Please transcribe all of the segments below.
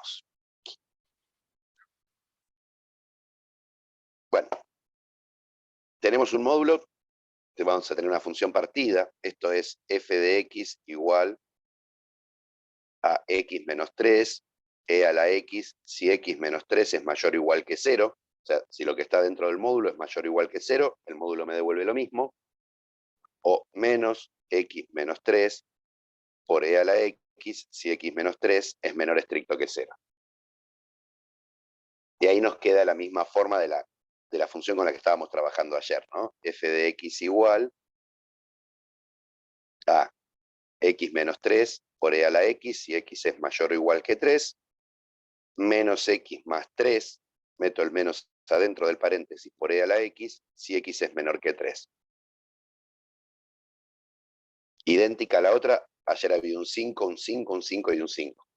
seguimos. Bueno, tenemos un módulo, vamos a tener una función partida, esto es f de x igual a x menos 3, e a la x, si x menos 3 es mayor o igual que 0, o sea, si lo que está dentro del módulo es mayor o igual que 0, el módulo me devuelve lo mismo, o menos x menos 3 por e a la x, si x menos 3 es menor estricto que 0. Y ahí nos queda la misma forma de la función con la que estábamos trabajando ayer, ¿no? F de x igual a x menos 3 por e a la x, si x es mayor o igual que 3, menos x más 3, meto el menos adentro del paréntesis por e a la x, si x es menor que 3. Idéntica a la otra, ayer había un 5, un 5, un 5 y un 5.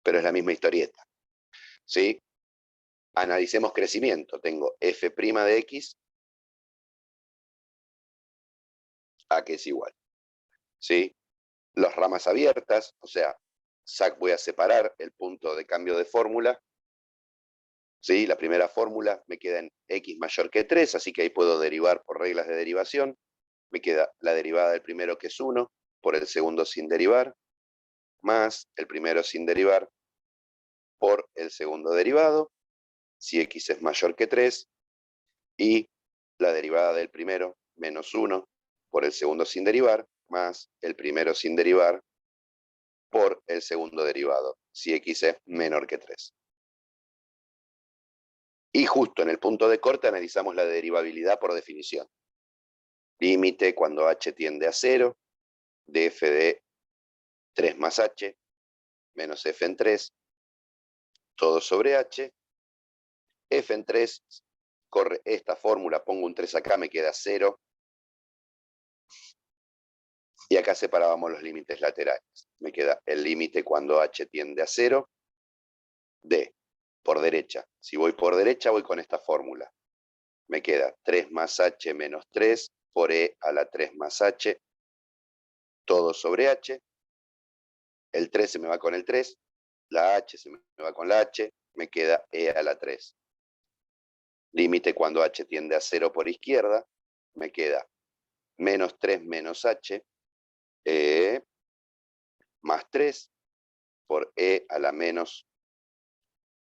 Pero es la misma historieta, ¿sí? Analicemos crecimiento. Tengo f' de x a que es igual, ¿sí? Las ramas abiertas, o sea, voy a separar el punto de cambio de fórmula, ¿sí? La primera fórmula me queda en x mayor que 3, así que ahí puedo derivar por reglas de derivación. Me queda la derivada del primero, que es 1, por el segundo sin derivar, más el primero sin derivar por el segundo derivado, si x es mayor que 3, y la derivada del primero, menos 1, por el segundo sin derivar, más el primero sin derivar por el segundo derivado, si x es menor que 3. Y justo en el punto de corte analizamos la derivabilidad por definición. Límite cuando h tiende a 0, de f de 3 más h, menos f en 3, todo sobre h. F en 3, corre esta fórmula, pongo un 3 acá, me queda 0. Y acá separábamos los límites laterales. Me queda el límite cuando h tiende a 0, de por derecha. Si voy por derecha, voy con esta fórmula. Me queda 3 más h menos 3 por e a la 3 más h, todo sobre h. El 3 se me va con el 3, la h se me va con la h, me queda e a la 3. Límite cuando h tiende a 0 por izquierda, me queda menos 3 menos h, más 3 por e a la menos,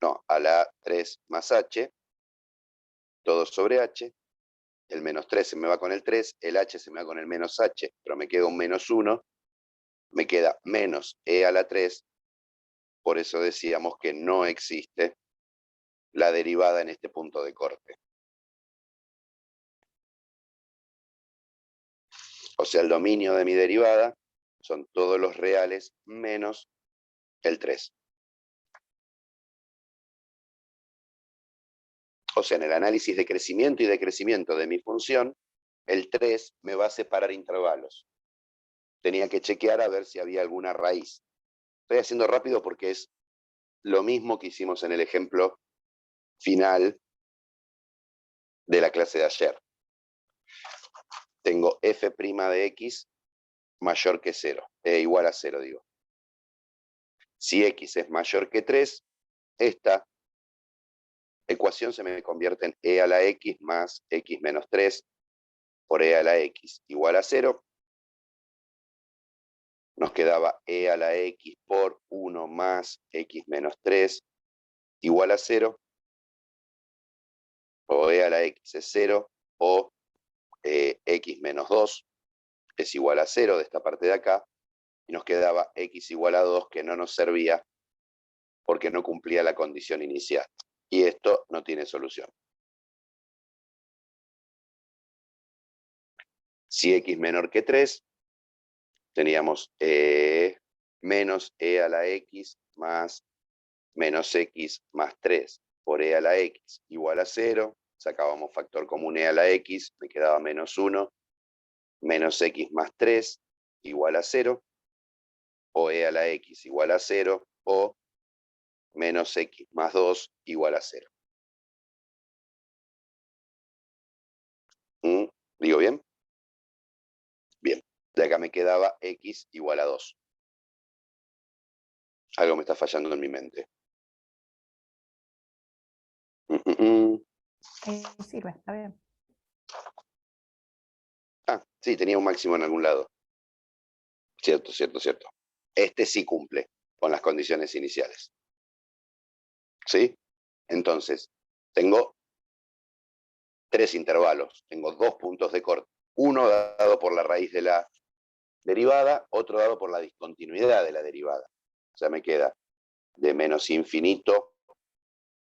no, a la 3 más h, todo sobre h. El menos 3 se me va con el 3, el h se me va con el menos h, pero me queda un menos 1, me queda menos e a la 3, por eso decíamos que no existe la derivada en este punto de corte. O sea, el dominio de mi derivada son todos los reales menos el 3. O sea, en el análisis de crecimiento y decrecimiento de mi función, el 3 me va a separar intervalos. Tenía que chequear a ver si había alguna raíz. Estoy haciendo rápido porque es lo mismo que hicimos en el ejemplo final de la clase de ayer. Tengo f' de x mayor que 0, igual a 0, digo. Si x es mayor que 3, esta ecuación se me convierte en e a la x más x menos 3 por e a la x igual a 0. Nos quedaba e a la x por 1 más x menos 3 igual a 0. O e a la x es 0, o x menos 2 es igual a 0 de esta parte de acá. Y nos quedaba x igual a 2, que no nos servía porque no cumplía la condición inicial. Y esto no tiene solución. Si x menor que 3, teníamos menos e a la x más menos x más 3 por e a la x igual a 0. Sacábamos factor común e a la x, me quedaba menos 1, menos x más 3 igual a 0, o e a la x igual a 0, o menos x más 2 igual a 0. ¿Digo bien? Bien. De acá me quedaba x igual a 2. Algo me está fallando en mi mente. Sirve, está bien. Ah, sí, tenía un máximo en algún lado. Cierto, cierto, cierto. Este sí cumple con las condiciones iniciales. ¿Sí? Entonces, tengo 3 intervalos. Tengo 2 puntos de corte. Uno dado por la raíz de la derivada, otro dado por la discontinuidad de la derivada. O sea, me queda de menos infinito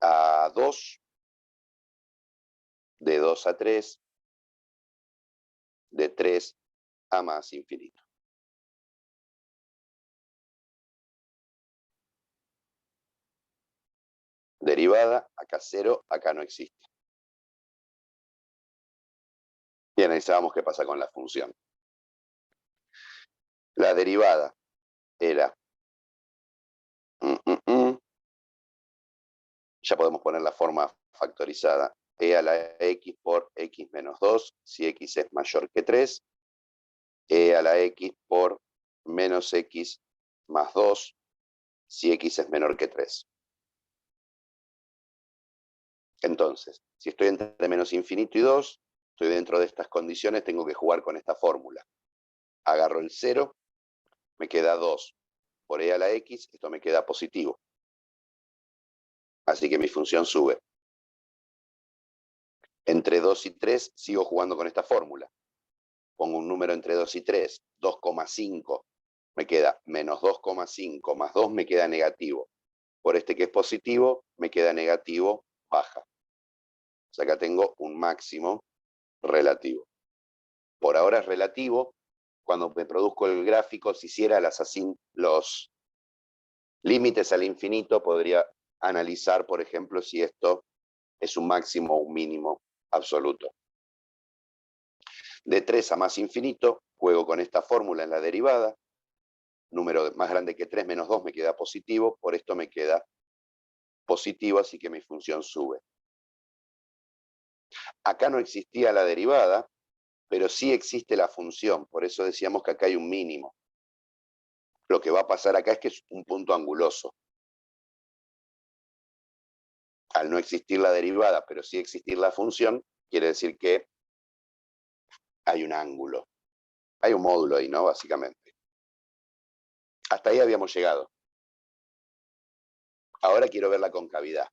a 2, de 2 a 3, de 3 a más infinito. Derivada, acá 0, acá no existe. Y analizamos qué pasa con la función. La derivada era... ya podemos poner la forma factorizada. E a la x por x menos 2, si x es mayor que 3. E a la x por menos x más 2, si x es menor que 3. Entonces, si estoy entre menos infinito y 2, estoy dentro de estas condiciones, tengo que jugar con esta fórmula. Agarro el 0, me queda 2 por e a la x, esto me queda positivo. Así que mi función sube. Entre 2 y 3 sigo jugando con esta fórmula. Pongo un número entre 2 y 3, 2,5. Me queda menos 2,5 más 2 me queda negativo. Por este que es positivo, me queda negativo, baja. O sea, acá tengo un máximo relativo. Por ahora es relativo. Cuando me produzco el gráfico, si hiciera los límites al infinito, podría analizar, por ejemplo, si esto es un máximo o un mínimo absoluto. De 3 a más infinito, juego con esta fórmula en la derivada. Número más grande que 3 menos 2 me queda positivo, por esto me queda positivo, así que mi función sube. Acá no existía la derivada, pero sí existe la función, por eso decíamos que acá hay un mínimo. Lo que va a pasar acá es que es un punto anguloso. Al no existir la derivada, pero sí existir la función, quiere decir que hay un ángulo. Hay un módulo ahí, ¿no? Básicamente. Hasta ahí habíamos llegado. Ahora quiero ver la concavidad.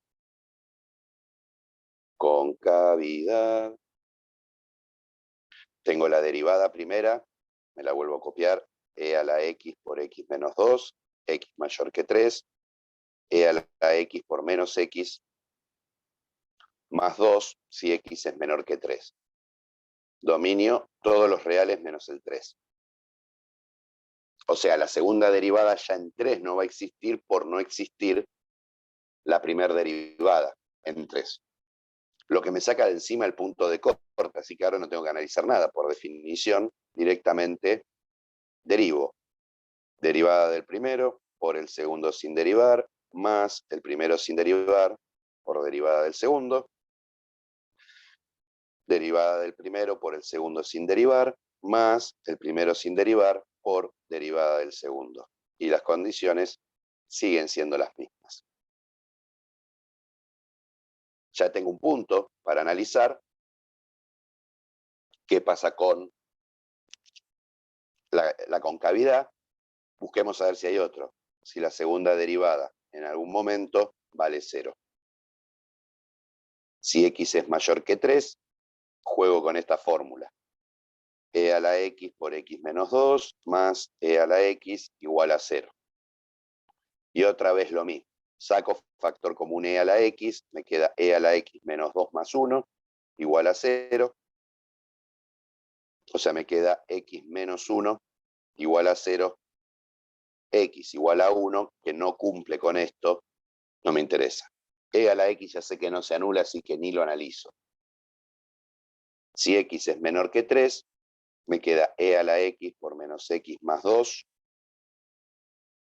Concavidad. Tengo la derivada primera, me la vuelvo a copiar, e a la x por x menos 2, x mayor que 3, e a la x por menos x más 2, si x es menor que 3. Dominio todos los reales menos el 3. O sea, la segunda derivada ya en 3 no va a existir por no existir la primera derivada en 3. Lo que me saca de encima el punto de corte, así que ahora no tengo que analizar nada. Por definición, directamente derivo. Derivada del primero por el segundo sin derivar, más el primero sin derivar por derivada del segundo. Derivada del primero por el segundo sin derivar, más el primero sin derivar por derivada del segundo. Y las condiciones siguen siendo las mismas. Ya tengo un punto para analizar qué pasa con la concavidad. Busquemos a ver si hay otro. Si la segunda derivada en algún momento vale 0. Si x es mayor que 3, juego con esta fórmula. E a la x por x menos 2 más e a la x igual a 0. Y otra vez lo mismo. Saco factor común e a la x, me queda e a la x menos 2 más 1 igual a 0. O sea, me queda x menos 1 igual a 0. X igual a 1, que no cumple con esto, no me interesa. E a la x ya sé que no se anula, así que ni lo analizo. Si x es menor que 3, me queda e a la x por menos x más 2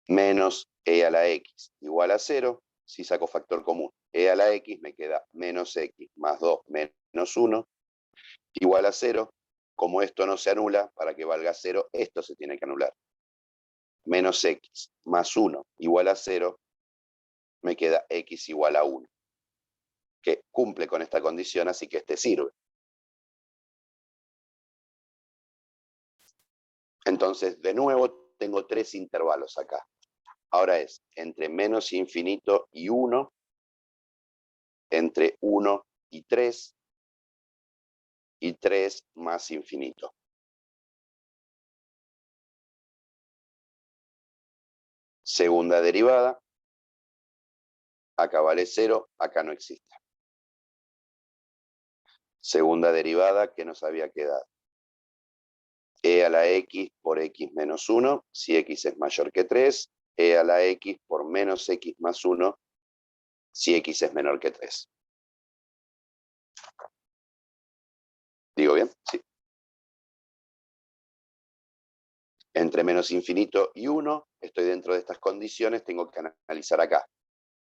menos e a la x igual a 0, si saco factor común. E a la x me queda menos x más 2 menos 1 igual a 0. Como esto no se anula, para que valga 0, esto se tiene que anular. menos x más 1 igual a 0, me queda x igual a 1, que cumple con esta condición, así que este sirve. Entonces, de nuevo, tengo 3 intervalos acá. Ahora es entre menos infinito y 1, entre 1 y 3 más infinito. Segunda derivada, acá vale 0, acá no existe. Segunda derivada que nos había quedado. E a la x por x menos 1, si x es mayor que 3, e a la x por menos x más 1, si x es menor que 3. ¿Digo bien? Sí. Entre menos infinito y 1, estoy dentro de estas condiciones, tengo que analizar acá.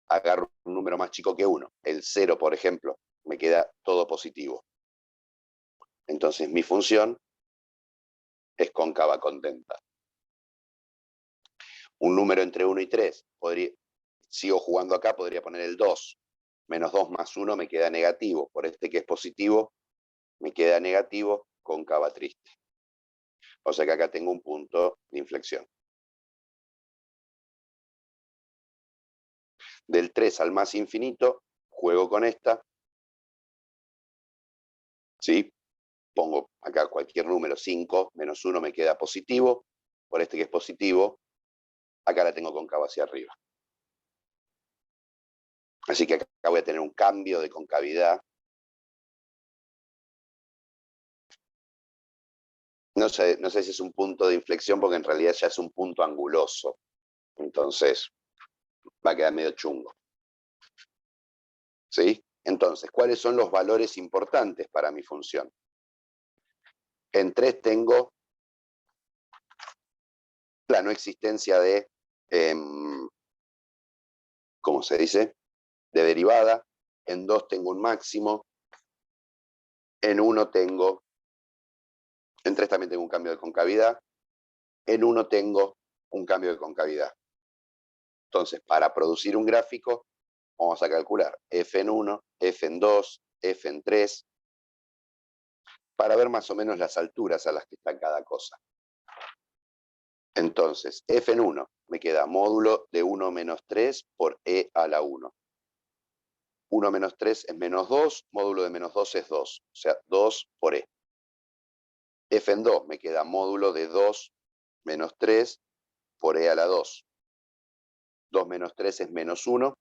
Agarro un número más chico que 1, el 0, por ejemplo, me queda todo positivo. Entonces mi función es cóncava contenta. Un número entre 1 y 3, sigo jugando acá, podría poner el 2. Menos 2 más 1 me queda negativo. Por este que es positivo, me queda negativo, cóncava triste. O sea que acá tengo un punto de inflexión. Del 3 al más infinito, juego con esta. ¿Sí? Pongo acá cualquier número, 5, menos 1 me queda positivo. Por este que es positivo, acá la tengo cóncava hacia arriba. Así que acá voy a tener un cambio de concavidad. No sé si es un punto de inflexión, porque en realidad ya es un punto anguloso. Entonces, va a quedar medio chungo. ¿Sí? Entonces, ¿cuáles son los valores importantes para mi función? En 3 tengo la no existencia de, ¿cómo se dice? De derivada. En 2 tengo un máximo. En 1 tengo, en 3 también tengo un cambio de concavidad. En 1 tengo un cambio de concavidad. Entonces, para producir un gráfico, vamos a calcular f en 1, f en 2, f en 3, para ver más o menos las alturas a las que está cada cosa. Entonces, f en 1 me queda módulo de 1 menos 3 por e a la 1. 1 menos 3 es menos 2, módulo de menos 2 es 2, o sea, 2 por e. F en 2 me queda módulo de 2 menos 3 por e a la 2. 2 menos 3 es menos 1.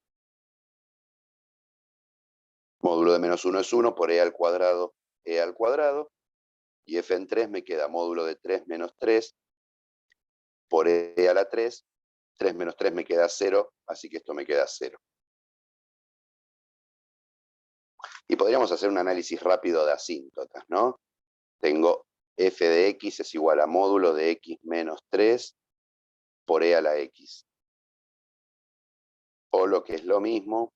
Módulo de menos 1 es 1 por e al cuadrado, e al cuadrado. Y f en 3 me queda módulo de 3 menos 3 por e a la 3. 3 menos 3 me queda 0, así que esto me queda 0. Y podríamos hacer un análisis rápido de asíntotas, ¿no? Tengo f de x es igual a módulo de x menos 3 por e a la x. O lo que es lo mismo,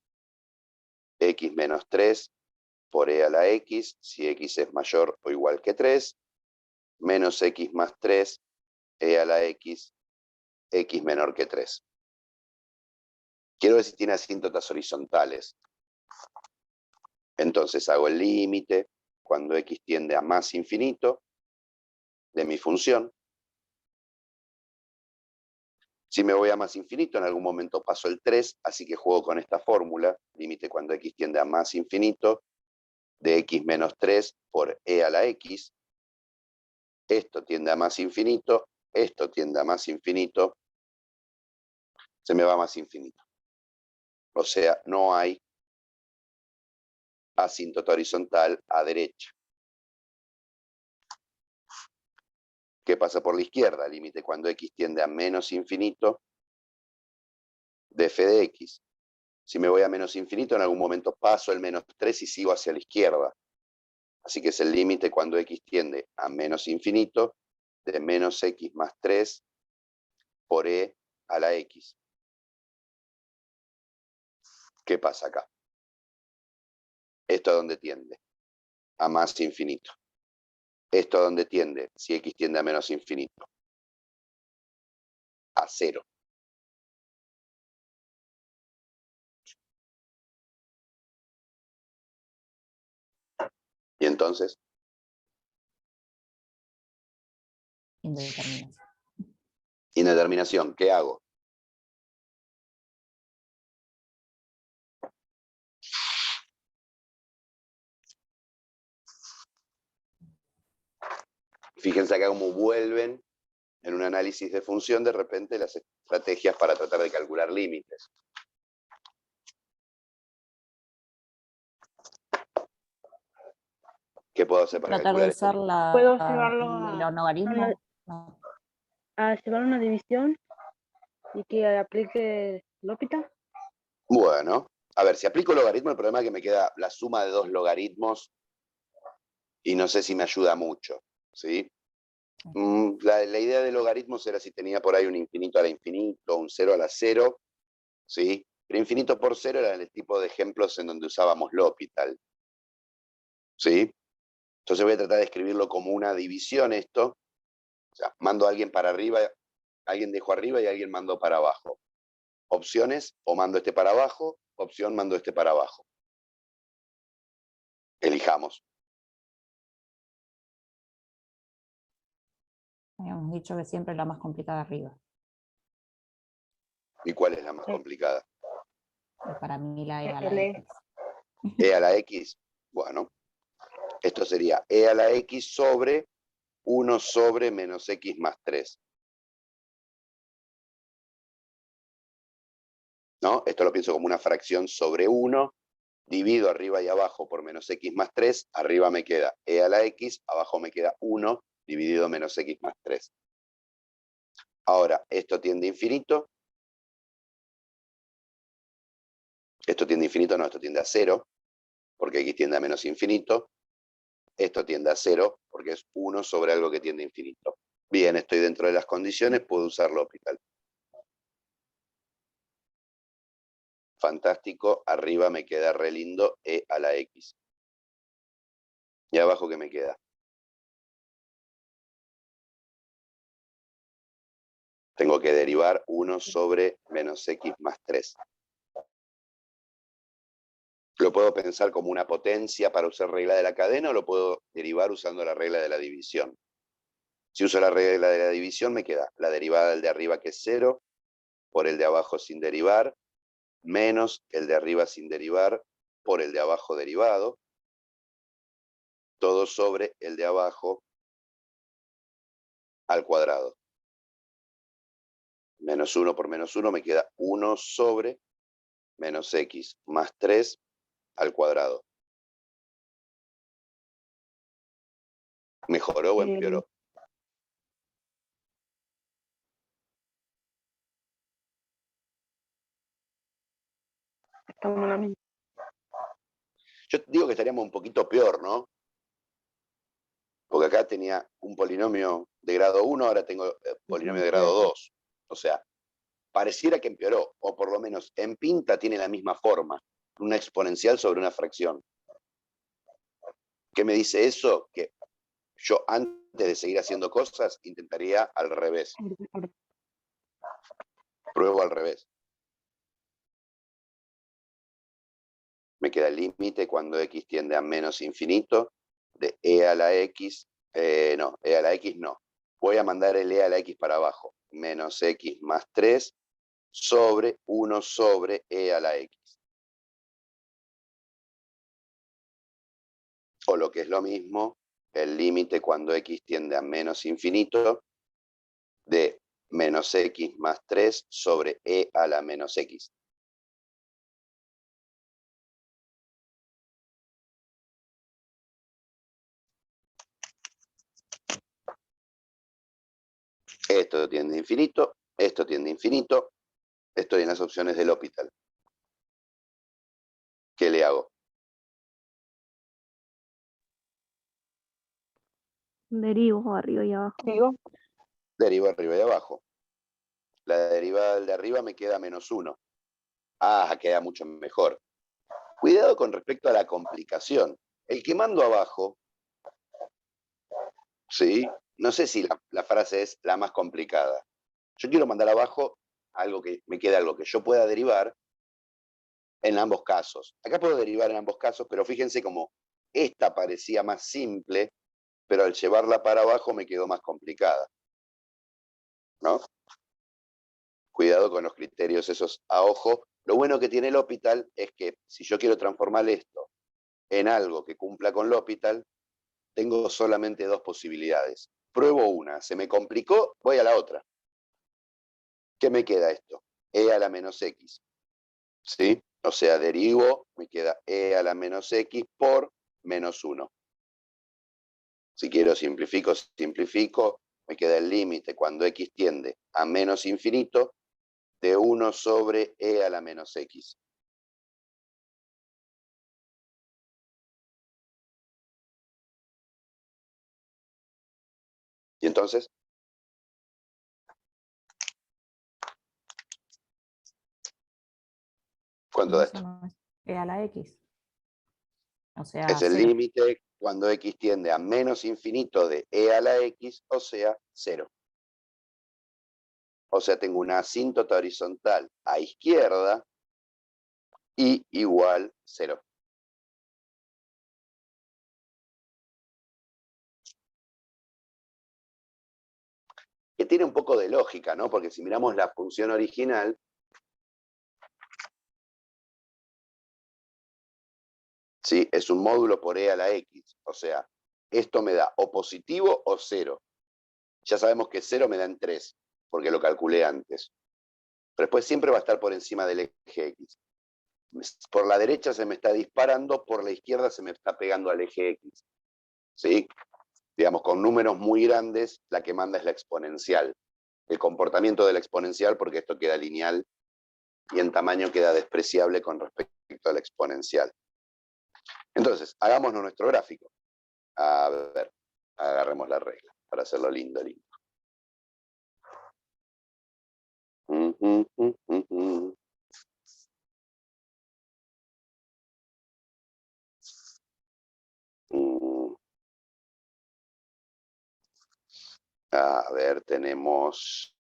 x menos 3 por e a la x, si x es mayor o igual que 3, menos x más 3, e a la x, x menor que 3. Quiero ver si tiene asíntotas horizontales. Entonces hago el límite cuando x tiende a más infinito de mi función. Si me voy a más infinito, en algún momento paso el 3, así que juego con esta fórmula, límite cuando x tiende a más infinito, de x menos 3 por e a la x. Esto tiende a más infinito, esto tiende a más infinito, se me va a más infinito. O sea, no hay asíntota horizontal a derecha. ¿Qué pasa por la izquierda? Límite cuando x tiende a menos infinito de f de x. Si me voy a menos infinito, en algún momento paso el menos 3 y sigo hacia la izquierda. Así que es el límite cuando x tiende a menos infinito de menos x más 3 por e a la x. ¿Qué pasa acá? ¿Esto a dónde tiende? A más infinito. ¿Esto a dónde tiende? Si x tiende a menos infinito. a 0. Y entonces, Indeterminación. indeterminación, ¿qué hago? Fíjense acá cómo vuelven en un análisis de función de repente las estrategias para tratar de calcular límites. ¿Qué puedo hacer para Tratar de calcular usar esto? ¿Puedo llevarlo el a logaritmo. No. llevar una división y que aplique L'Hopital? Bueno, a ver, si aplico logaritmo, el problema es que me queda la suma de dos logaritmos y no sé si me ayuda mucho, ¿sí? La idea de logaritmos era si tenía por ahí un infinito a la infinito, un 0 a la 0, ¿sí? Pero infinito por 0 eran el tipo de ejemplos en donde usábamos L'Hopital, ¿sí? Entonces voy a tratar de escribirlo como una división esto. O sea, mando a alguien para arriba, alguien dejó arriba y alguien mandó para abajo. Opciones, o mando este para abajo, opción, mando este para abajo. Elijamos. Habíamos dicho que siempre la más complicada arriba. ¿Y cuál es la más complicada? Y para mí la E a la L. X. E a la X. Bueno, esto sería E a la X sobre 1 sobre menos X más 3. ¿No? Esto lo pienso como una fracción sobre 1, divido arriba y abajo por menos X más 3, arriba me queda E a la X, abajo me queda 1 dividido menos X más 3. Ahora, esto tiende a infinito. Esto tiende a infinito, no, esto tiende a 0, porque X tiende a menos infinito. Esto tiende a 0, porque es 1 sobre algo que tiende a infinito. Bien, estoy dentro de las condiciones, puedo usar L'Hopital. Fantástico, arriba me queda re lindo E a la X. ¿Y abajo qué me queda? Tengo que derivar 1 sobre menos X más 3. ¿Lo puedo pensar como una potencia para usar regla de la cadena o lo puedo derivar usando la regla de la división? Si uso la regla de la división me queda la derivada del de arriba que es 0 por el de abajo sin derivar, menos el de arriba sin derivar por el de abajo derivado, todo sobre el de abajo al cuadrado. Menos 1 por menos 1 me queda 1 sobre menos X más 3 al cuadrado. ¿Mejoró o empeoró? Estamos en la misma. Yo digo que estaríamos un poquito peor, ¿no? Porque acá tenía un polinomio de grado 1, ahora tengo polinomio de grado 2. O sea, pareciera que empeoró, o por lo menos en pinta tiene la misma forma, una exponencial sobre una fracción. ¿Qué me dice eso? Que yo antes de seguir haciendo cosas intentaría al revés. Pruebo al revés. Me queda el límite cuando X tiende a menos infinito de E a la X. No, E a la X no. Voy a mandar el E a la X para abajo. Menos X más 3 sobre 1 sobre E a la X. O lo que es lo mismo, el límite cuando X tiende a menos infinito de menos X más 3 sobre E a la menos X. Esto tiende a infinito, esto tiende a infinito. Estoy en las opciones del L'Hopital. ¿Qué le hago? Derivo arriba y abajo. Digo. Derivo arriba y abajo. La derivada del de arriba me queda menos 1. Ah, queda mucho mejor. Cuidado con respecto a la complicación. El que mando abajo, ¿sí? No sé si la frase es la más complicada. Yo quiero mandar abajo algo que me quede algo que yo pueda derivar en ambos casos. Acá puedo derivar en ambos casos, pero fíjense como esta parecía más simple, pero al llevarla para abajo me quedó más complicada, ¿no? Cuidado con los criterios esos a ojo. Lo bueno que tiene el L'Hopital es que si yo quiero transformar esto en algo que cumpla con L'Hopital, tengo solamente dos posibilidades. Pruebo una, se me complicó, voy a la otra. ¿Qué me queda esto? E a la menos x, ¿sí? O sea, derivo, me queda e a la menos x por menos 1. Si quiero simplifico, simplifico, me queda el límite cuando x tiende a menos infinito de 1 sobre e a la menos x. Y entonces, ¿cuánto da Eso esto? no es e a la x. O sea, Es el 0. límite cuando x tiende a menos infinito de e a la x, o sea, 0. O sea, tengo una asíntota horizontal a izquierda y igual 0. Que tiene un poco de lógica, ¿no? Porque si miramos la función original, ¿sí? Es un módulo por e a la x. O sea, esto me da o positivo o 0. Ya sabemos que 0 me da en 3, porque lo calculé antes. Pero después siempre va a estar por encima del eje x. Por la derecha se me está disparando, por la izquierda se me está pegando al eje x. ¿Sí? Digamos, con números muy grandes, la que manda es la exponencial. El comportamiento de la exponencial, porque esto queda lineal, y en tamaño queda despreciable con respecto a la exponencial. Entonces, hagámonos nuestro gráfico. A ver, agarremos la regla para hacerlo lindo, lindo. A ver, tenemos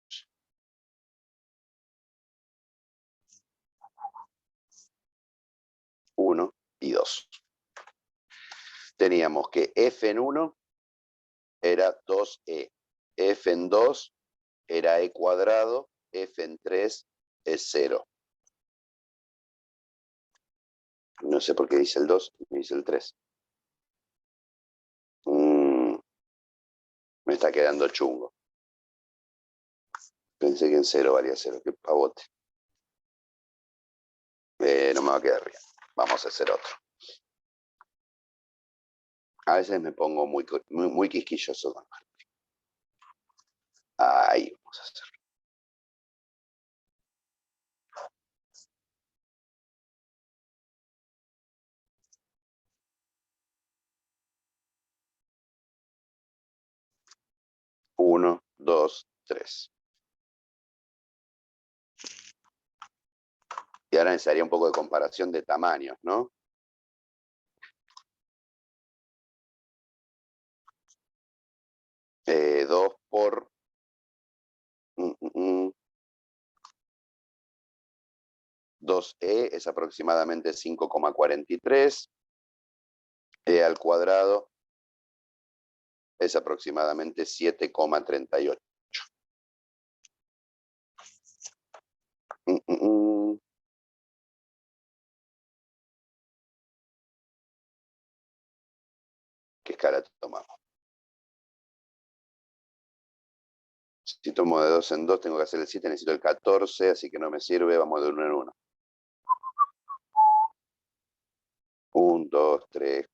1 y 2. Teníamos que f en 1 era 2e, f en 2 era e cuadrado, f en 3 es 0. No sé por qué dice el 2, me dice el 3. Me está quedando chungo. Pensé que en 0 valía 0, qué pavote. No me va a quedar bien. Vamos a hacer otro. A veces me pongo muy quisquilloso con mal. Ahí vamos a hacer. Uno, dos, tres. Y ahora necesitaría un poco de comparación de tamaños, ¿no? Dos por... 2e es aproximadamente 5,43. E al cuadrado es aproximadamente 7,38. ¿Qué escala tomamos? Si tomo de 2 en 2, tengo que hacer el 7, necesito el 14, así que no me sirve, vamos de 1 en 1. 1, 2, 3,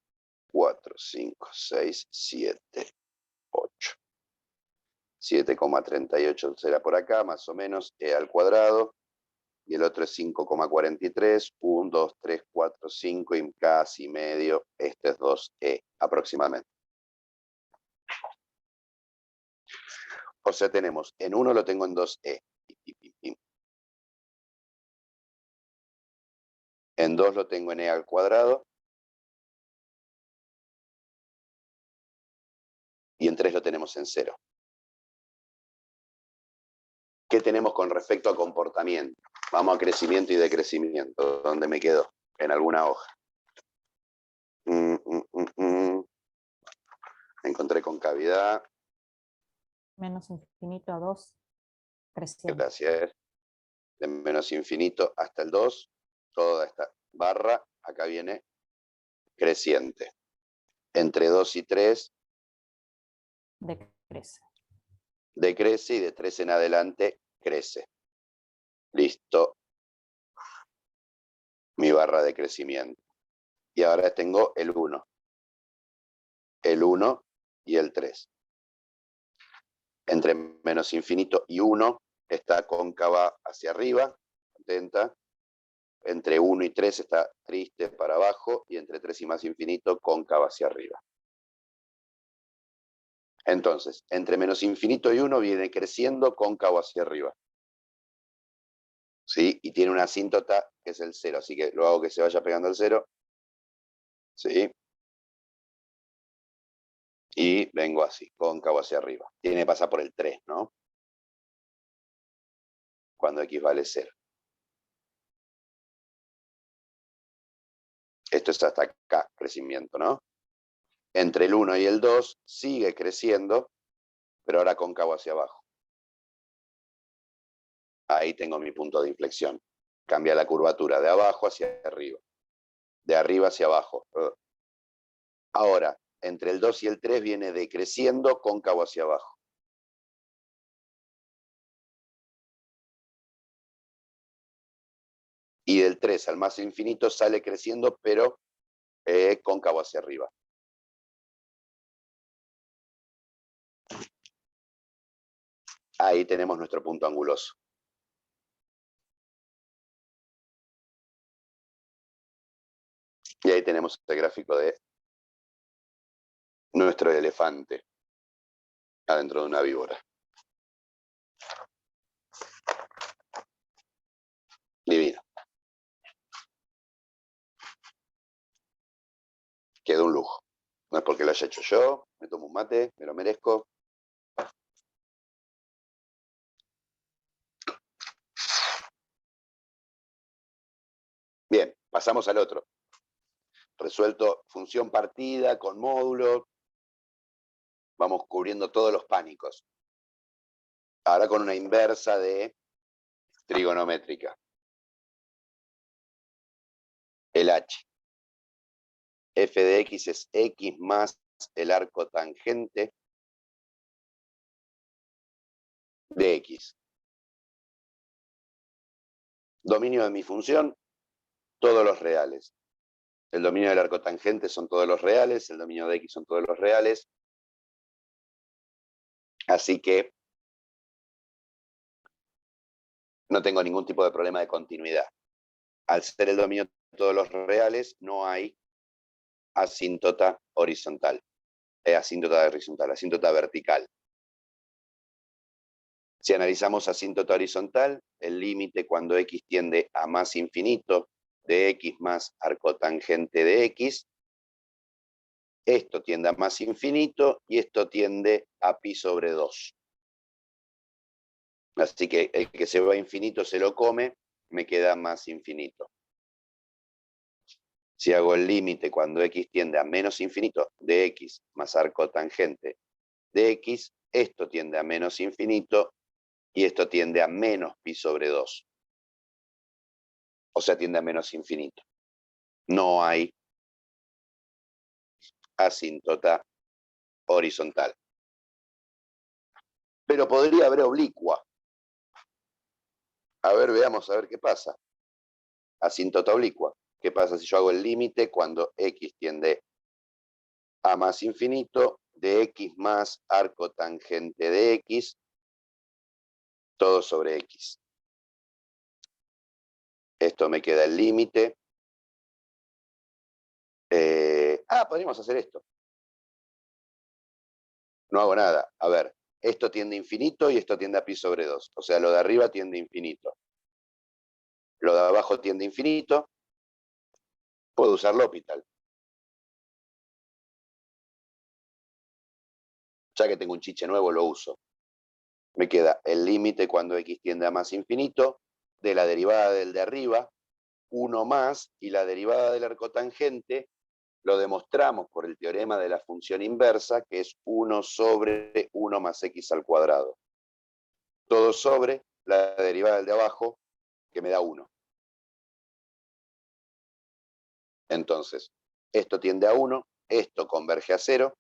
4, 5, 6, 7, 8. 7,38 será por acá, más o menos, e al cuadrado. Y el otro es 5,43. 1, 2, 3, 4, 5 y casi medio. Este es 2e aproximadamente. O sea, tenemos, en 1 lo tengo en 2e. En 2 lo tengo en e al cuadrado. Y en 3 lo tenemos en 0. ¿Qué tenemos con respecto a comportamiento? Vamos a crecimiento y decrecimiento. ¿Dónde me quedo? En alguna hoja. Me encontré con cavidad. Menos infinito a 2, creciente. Gracias. De menos infinito hasta el 2, toda esta barra, acá viene creciente. Entre 2 y 3, Decrece. decrece, y de 3 en adelante, crece. Listo. Mi barra de crecimiento. Y ahora tengo el 1. El 1 y el 3. Entre menos infinito y 1 está cóncava hacia arriba, atenta. Entre 1 y 3 está triste para abajo, y entre 3 y más infinito, cóncava hacia arriba. Entonces, entre menos infinito y 1 viene creciendo cóncavo hacia arriba. ¿Sí? Y tiene una asíntota que es el 0, así que lo hago que se vaya pegando al 0. ¿Sí? Y vengo así, cóncavo hacia arriba. Tiene que pasar por el 3, ¿no? Cuando x vale 0. Esto es hasta acá, crecimiento, ¿no? Entre el 1 y el 2 sigue creciendo, pero ahora cóncavo hacia abajo. Ahí tengo mi punto de inflexión. Cambia la curvatura de abajo hacia arriba. De arriba hacia abajo. Ahora, entre el 2 y el 3 viene decreciendo cóncavo hacia abajo. Y del 3 al más infinito sale creciendo, pero cóncavo hacia arriba. Ahí tenemos nuestro punto anguloso. Y ahí tenemos el gráfico de nuestro elefante adentro de una víbora. Divino. Quedó un lujo. No es porque lo haya hecho yo, me tomo un mate, me lo merezco. Bien, pasamos al otro. Resuelto función partida con módulo. Vamos cubriendo todos los pánicos. Ahora con una inversa de trigonométrica. El h. F de x es x más el arco tangente de x. Dominio de mi función, todos los reales. El dominio del arco tangente son todos los reales, el dominio de x son todos los reales. Así que no tengo ningún tipo de problema de continuidad. Al ser el dominio de todos los reales, no hay asíntota horizontal. Asíntota vertical. Si analizamos asíntota horizontal, el límite cuando x tiende a más infinito de x más arco tangente de x, esto tiende a más infinito y esto tiende a pi sobre 2. Así que el que se va a infinito se lo come, me queda más infinito. Si hago el límite cuando x tiende a menos infinito de x más arco tangente de x, esto tiende a menos infinito y esto tiende a menos pi sobre 2. O sea, tiende a menos infinito. No hay asíntota horizontal. Pero podría haber oblicua. A ver, veamos, a ver qué pasa. Asíntota oblicua. ¿Qué pasa si yo hago el límite cuando x tiende a más infinito de x más arco tangente de x, todo sobre x? Esto me queda el límite. Podríamos hacer esto. No hago nada. A ver, esto tiende a infinito y esto tiende a pi sobre 2. O sea, lo de arriba tiende a infinito. Lo de abajo tiende a infinito. Puedo usar L'Hopital. Ya que tengo un chiche nuevo, lo uso. Me queda el límite cuando x tiende a más infinito, de la derivada del de arriba, 1 más, y la derivada del arcotangente lo demostramos por el teorema de la función inversa, que es 1 sobre 1 más x al cuadrado. Todo sobre la derivada del de abajo, que me da 1. Entonces, esto tiende a 1, esto converge a 0,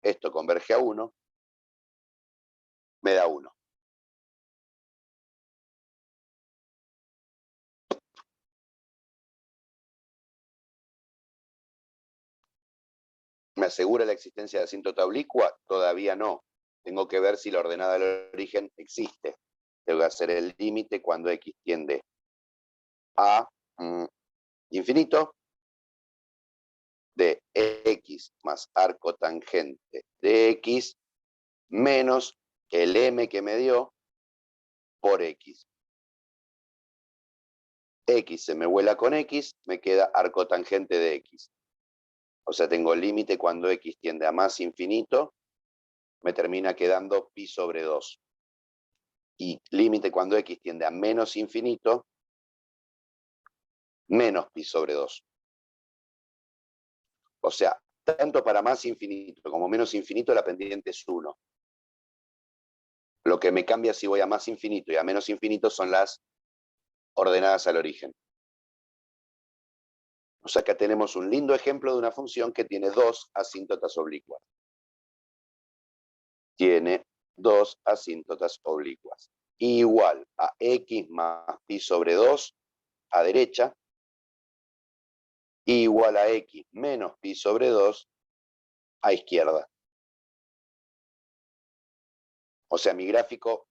esto converge a 1, me da 1. ¿Me asegura la existencia de asíntota oblicua? Todavía no. Tengo que ver si la ordenada del origen existe. Tengo que hacer el límite cuando x tiende a infinito de x más arco tangente de x menos el m que me dio por x. X se me vuela con x, me queda arco tangente de x. O sea, tengo el límite cuando x tiende a más infinito, me termina quedando pi sobre 2. Y límite cuando x tiende a menos infinito, menos pi sobre 2. O sea, tanto para más infinito como menos infinito, la pendiente es 1. Lo que me cambia si voy a más infinito y a menos infinito son las ordenadas al origen. O sea, acá tenemos un lindo ejemplo de una función que tiene dos asíntotas oblicuas. Tiene dos asíntotas oblicuas. Igual a x más pi sobre 2 a derecha, igual a x menos pi sobre 2 a izquierda. O sea, mi gráfico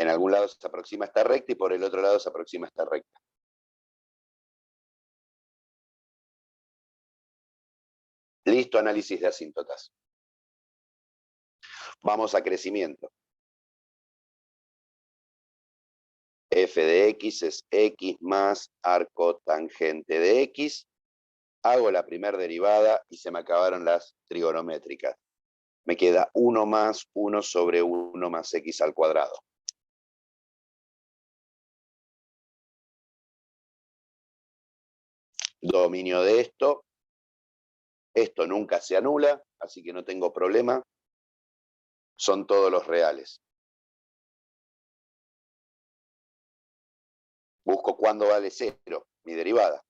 en algún lado se aproxima a esta recta y por el otro lado se aproxima a esta recta. Listo, análisis de asíntotas. Vamos a crecimiento. F de x es x más arco tangente de x. Hago la primera derivada y se me acabaron las trigonométricas. Me queda 1 más 1 sobre 1 más x al cuadrado. Dominio de esto. Esto nunca se anula, así que no tengo problema. Son todos los reales. Busco cuándo vale 0, mi derivada.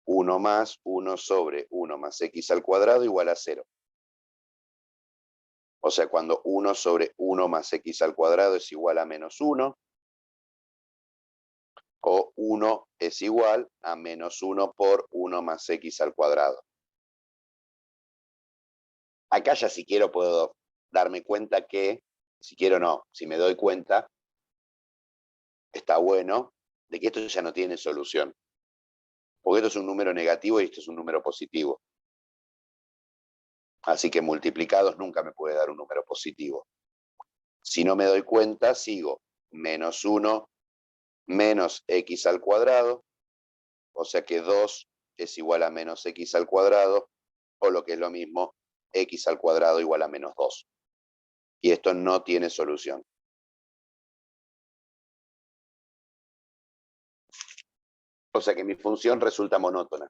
1 más 1 sobre 1 más x al cuadrado igual a 0. O sea, cuando 1 sobre 1 más x al cuadrado es igual a menos 1, o 1 es igual a menos 1 por 1 más x al cuadrado. Acá ya si quiero puedo darme cuenta que, si quiero no, si me doy cuenta, está bueno, de que esto ya no tiene solución. Porque esto es un número negativo y esto es un número positivo. Así que multiplicados nunca me puede dar un número positivo. Si no me doy cuenta, sigo menos 1 menos x al cuadrado, o sea que 2 es igual a menos x al cuadrado, o lo que es lo mismo, x al cuadrado igual a menos 2. Y esto no tiene solución. O sea que mi función resulta monótona.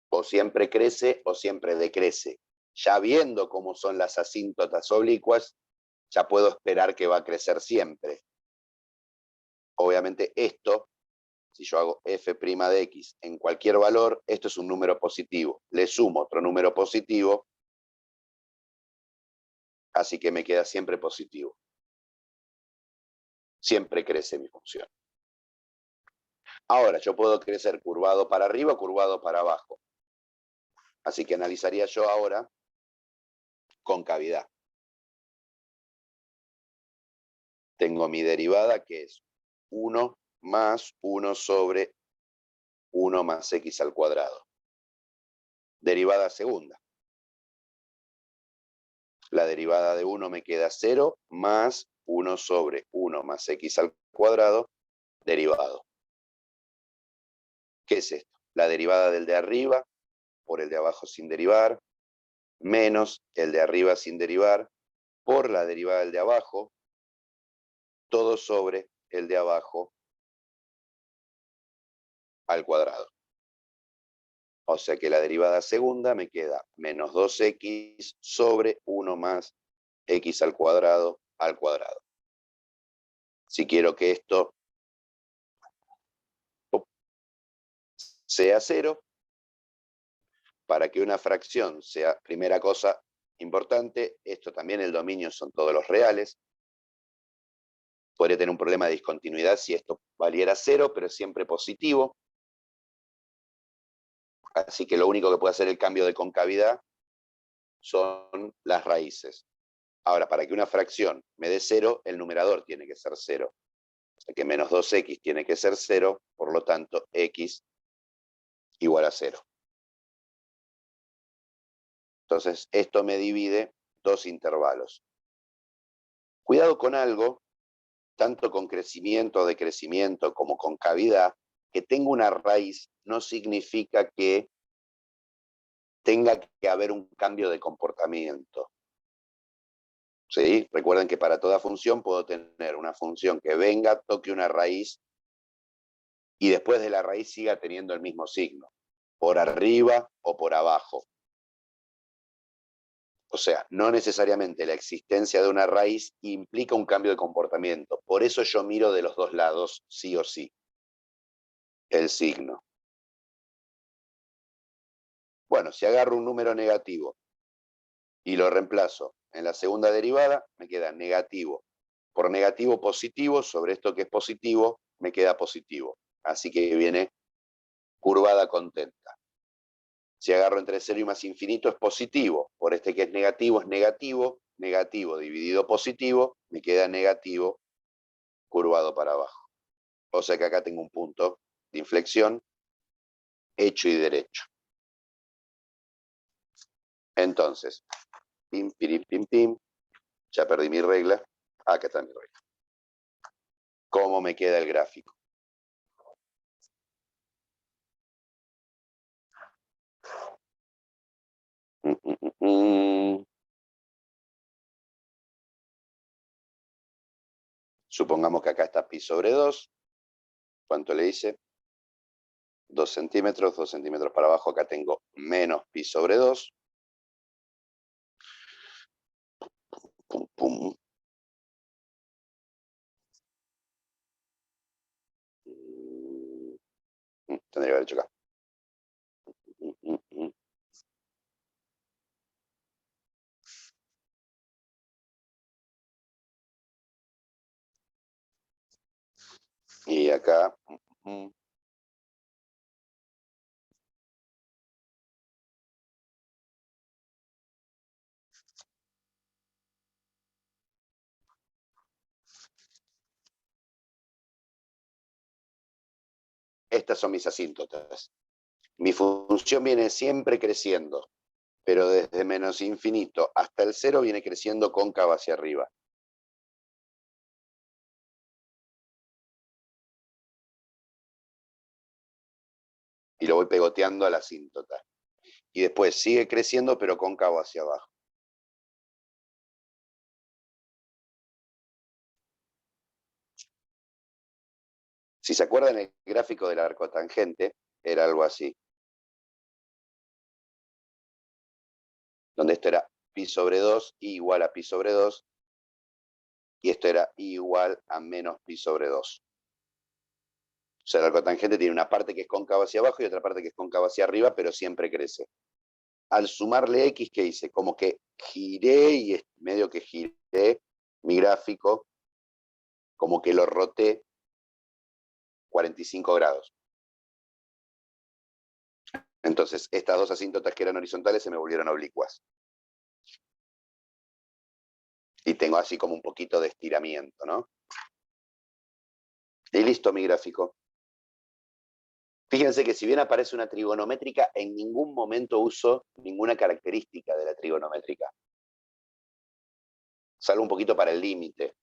O siempre crece o siempre decrece. Ya viendo cómo son las asíntotas oblicuas, ya puedo esperar que va a crecer siempre. Obviamente esto, si yo hago f' de x en cualquier valor, esto es un número positivo. Le sumo otro número positivo, así que me queda siempre positivo. Siempre crece mi función. Ahora, yo puedo crecer curvado para arriba o curvado para abajo. Así que analizaría yo ahora concavidad. Tengo mi derivada que es 1 más 1 sobre 1 más x al cuadrado. Derivada segunda. La derivada de 1 me queda 0 más 1 sobre 1 más x al cuadrado derivado. ¿Qué es esto? La derivada del de arriba por el de abajo sin derivar, menos el de arriba sin derivar, por la derivada del de abajo, todo sobre el de abajo al cuadrado. O sea que la derivada segunda me queda menos 2x sobre 1 más x al cuadrado al cuadrado. Si quiero que esto sea 0, para que una fracción sea, primera cosa importante, esto también el dominio son todos los reales. Podría tener un problema de discontinuidad si esto valiera 0, pero es siempre positivo. Así que lo único que puede hacer el cambio de concavidad son las raíces. Ahora, para que una fracción me dé 0, el numerador tiene que ser 0. O sea que menos 2x tiene que ser 0, por lo tanto, x igual a 0. Entonces, esto me divide dos intervalos. Cuidado con algo, tanto con crecimiento o decrecimiento como con cavidad, que tenga una raíz no significa que tenga que haber un cambio de comportamiento. ¿Sí? Recuerden que para toda función puedo tener una función que venga, toque una raíz y después de la raíz siga teniendo el mismo signo, por arriba o por abajo. O sea, no necesariamente la existencia de una raíz implica un cambio de comportamiento. Por eso yo miro de los dos lados, sí o sí, el signo. Bueno, si agarro un número negativo y lo reemplazo en la segunda derivada, me queda negativo. Por negativo positivo, sobre esto que es positivo, me queda positivo. Así que viene curvada contenta. Si agarro entre 0 y más infinito es positivo. Por este que es negativo, negativo dividido positivo, me queda negativo curvado para abajo. O sea que acá tengo un punto de inflexión hecho y derecho. Entonces, pim, pirim, pim, pim, ya perdí mi regla. Acá está mi regla. ¿Cómo me queda el gráfico? Supongamos que acá está pi sobre 2. ¿Cuánto le hice? 2 centímetros, 2 centímetros para abajo. Acá tengo menos pi sobre 2. Pum, pum. Tendría que haber hecho acá. Y acá. Estas son mis asíntotas. Mi función viene siempre creciendo, pero desde menos infinito hasta el 0 viene creciendo cóncava hacia arriba. Y lo voy pegoteando a la asíntota. Y después sigue creciendo, pero cóncavo hacia abajo. Si se acuerdan, el gráfico del arco tangente era algo así. Donde esto era pi sobre 2, i igual a pi sobre 2, y esto era i igual a menos pi sobre 2. O sea, el arco tangente tiene una parte que es cóncava hacia abajo y otra parte que es cóncava hacia arriba, pero siempre crece. Al sumarle x, ¿qué hice? Como que giré y medio que giré mi gráfico, como que lo roté 45 grados. Entonces, estas dos asíntotas que eran horizontales se me volvieron oblicuas. Y tengo así como un poquito de estiramiento, ¿no? Y listo mi gráfico. Fíjense que si bien aparece una trigonométrica, en ningún momento uso ninguna característica de la trigonométrica. Salgo un poquito para el límite,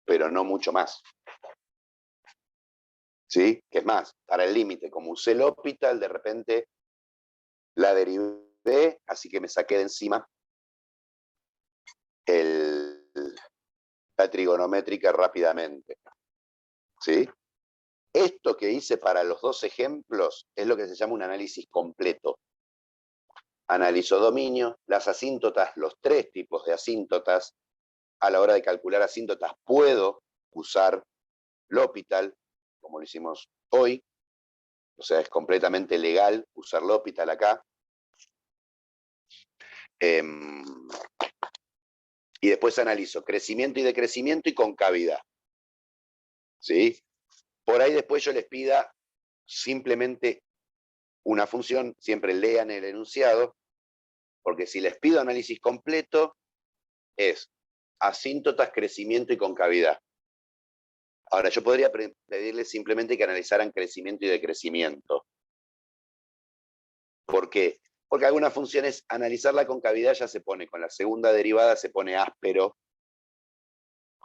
pero no mucho más. ¿Sí? Que es más, para el límite, como usé el L'Hopital, de repente la derivé B, así que me saqué de encima la trigonométrica rápidamente. ¿Sí? Esto que hice para los dos ejemplos es lo que se llama un análisis completo. Analizo dominio, las asíntotas, los tres tipos de asíntotas. A la hora de calcular asíntotas puedo usar L'Hopital, como lo hicimos hoy. O sea, es completamente legal usar L'Hopital acá. Y después analizo crecimiento y decrecimiento y concavidad. ¿Sí? Por ahí después yo les pida simplemente una función, siempre lean el enunciado, porque si les pido análisis completo, es asíntotas, crecimiento y concavidad. Ahora, yo podría pedirles simplemente que analizaran crecimiento y decrecimiento. ¿Por qué? Porque algunas funciones, analizar la concavidad ya se pone, con la segunda derivada se pone áspero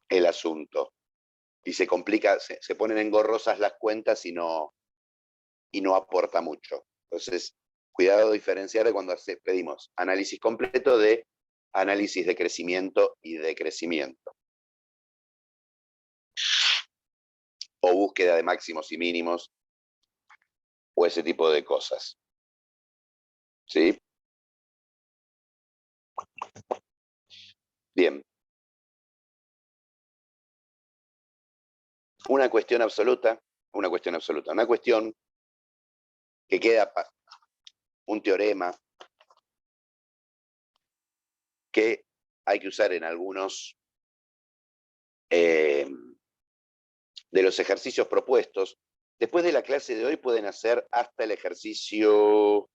el asunto. Y se complica, se ponen engorrosas las cuentas y no aporta mucho. Entonces, cuidado diferenciar cuando pedimos análisis completo de análisis de crecimiento y decrecimiento. O búsqueda de máximos y mínimos, o ese tipo de cosas. ¿Sí? Bien. Una cuestión que queda, un teorema que hay que usar en algunos de los ejercicios propuestos. Después de la clase de hoy pueden hacer hasta el ejercicio...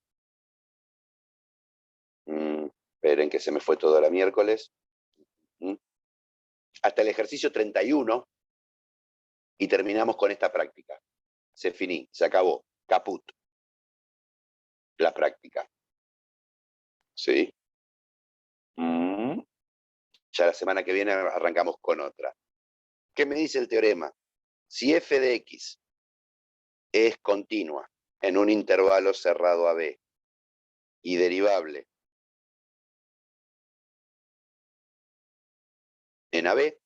esperen que se me fue todo la miércoles. Hasta el ejercicio 31 y terminamos con esta práctica. Se finí, se acabó, caput. La práctica. ¿Sí? Ya la semana que viene arrancamos con otra. ¿Qué me dice el teorema? Si f de x es continua en un intervalo cerrado a b y derivable en AB,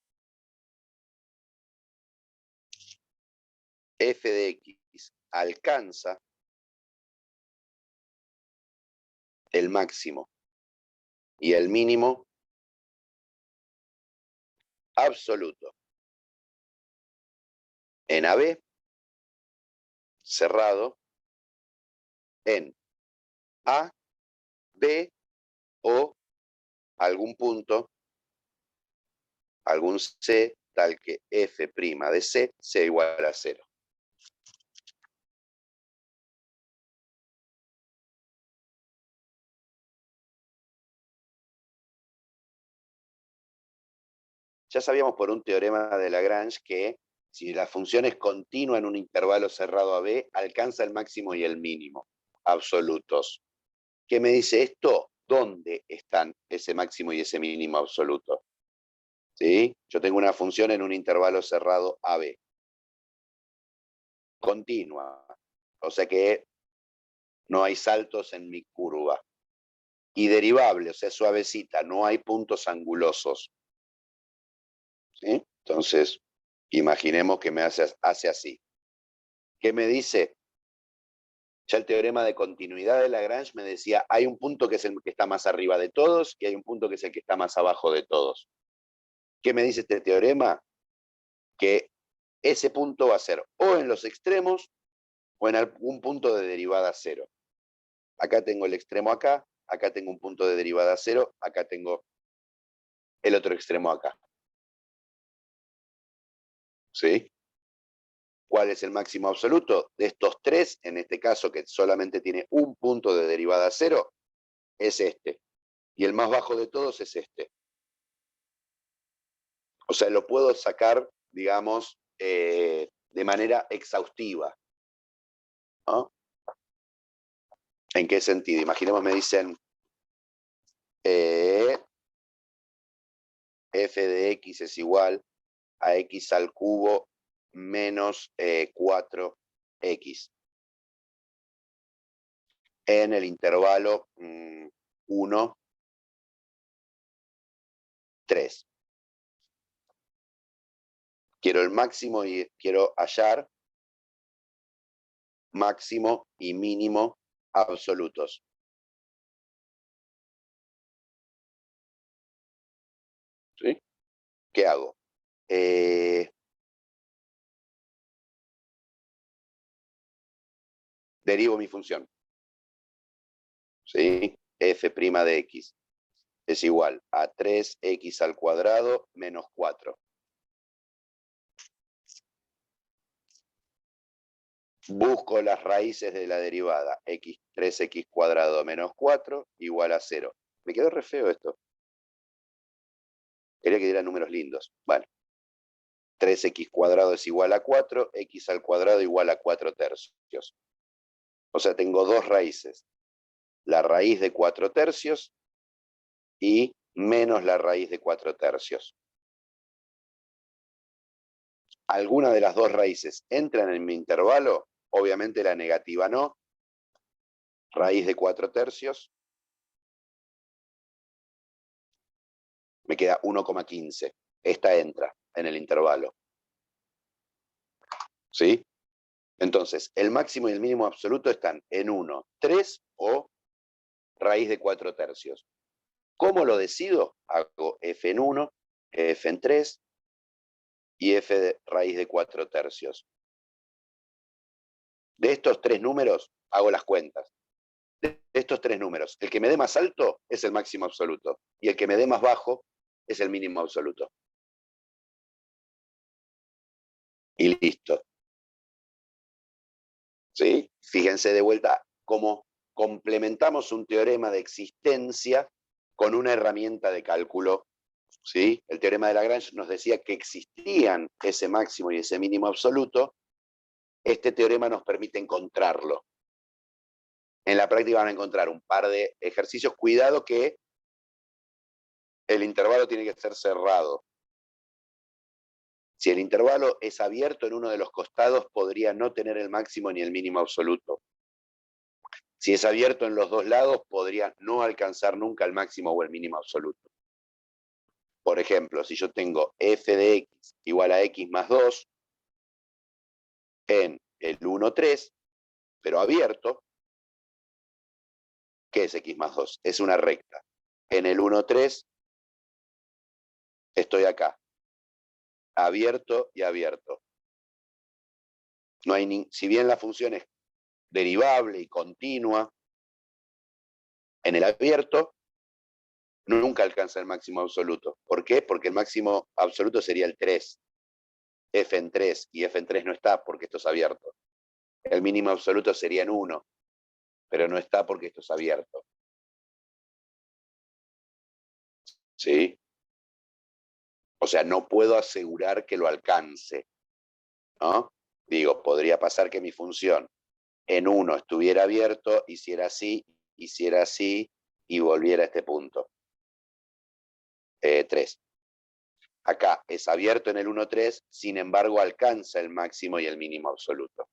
f de x alcanza el máximo y el mínimo absoluto en AB cerrado en A, B o algún punto, algún C, tal que f' de C sea igual a 0. Ya sabíamos por un teorema de Lagrange que si la función es continua en un intervalo cerrado a B, alcanza el máximo y el mínimo absolutos. ¿Qué me dice esto? ¿Dónde están ese máximo y ese mínimo absoluto? ¿Sí? Yo tengo una función en un intervalo cerrado AB. Continua. O sea que no hay saltos en mi curva. Y derivable, o sea, suavecita, no hay puntos angulosos. ¿Sí? Entonces, imaginemos que me hace así. ¿Qué me dice? Ya el teorema de continuidad de Lagrange me decía, hay un punto que es el que está más arriba de todos y hay un punto que es el que está más abajo de todos. ¿Qué me dice este teorema? Que ese punto va a ser o en los extremos o en algún punto de derivada cero. Acá tengo el extremo acá tengo un punto de derivada cero, acá tengo el otro extremo acá. ¿Sí? ¿Cuál es el máximo absoluto? De estos tres, en este caso que solamente tiene un punto de derivada cero, es este. Y el más bajo de todos es este. O sea, lo puedo sacar, digamos, de manera exhaustiva. ¿No? ¿En qué sentido? Imaginemos, me dicen f de x es igual a x al cubo menos 4x. en el intervalo 1, 3. Quiero el máximo y quiero hallar máximo y mínimo absolutos. ¿Sí? ¿Qué hago? Derivo mi función. ¿Sí? F' de x es igual a 3x al cuadrado menos 4. Busco las raíces de la derivada. 3x cuadrado menos 4 igual a 0. Me quedó re feo esto. Quería que dieran números lindos. Bueno. 3x cuadrado es igual a 4, x al cuadrado igual a 4 tercios. O sea, tengo dos raíces. La raíz de 4 tercios y menos la raíz de 4 tercios. ¿Alguna de las dos raíces entran en mi intervalo? Obviamente la negativa no. Raíz de 4 tercios. Me queda 1,15. Esta entra en el intervalo. ¿Sí? Entonces, el máximo y el mínimo absoluto están en 1, 3 o raíz de 4 tercios. ¿Cómo lo decido? Hago f en 1, f en 3 y f de raíz de 4 tercios. De estos tres números, hago las cuentas. De estos tres números, el que me dé más alto es el máximo absoluto y el que me dé más bajo es el mínimo absoluto. Y listo. ¿Sí? Fíjense de vuelta cómo complementamos un teorema de existencia con una herramienta de cálculo. ¿Sí? El teorema de Lagrange nos decía que existían ese máximo y ese mínimo absoluto. Este teorema nos permite encontrarlo. En la práctica van a encontrar un par de ejercicios. Cuidado que el intervalo tiene que ser cerrado. Si el intervalo es abierto en uno de los costados, podría no tener el máximo ni el mínimo absoluto. Si es abierto en los dos lados, podría no alcanzar nunca el máximo o el mínimo absoluto. Por ejemplo, si yo tengo f de x igual a x más 2 en el 1, 3, pero abierto, ¿qué es x más 2? Es una recta. En el 1, 3, estoy acá. Abierto y abierto. No hay si bien la función es derivable y continua, en el abierto nunca alcanza el máximo absoluto. ¿Por qué? Porque el máximo absoluto sería el 3. F en 3, y F en 3 no está porque esto es abierto. El mínimo absoluto sería en 1, pero no está porque esto es abierto. ¿Sí? O sea, no puedo asegurar que lo alcance, ¿no? Digo, podría pasar que mi función en 1 estuviera abierto, hiciera así, y volviera a este punto. 3. Acá es abierto en el 1, 3, sin embargo alcanza el máximo y el mínimo absoluto.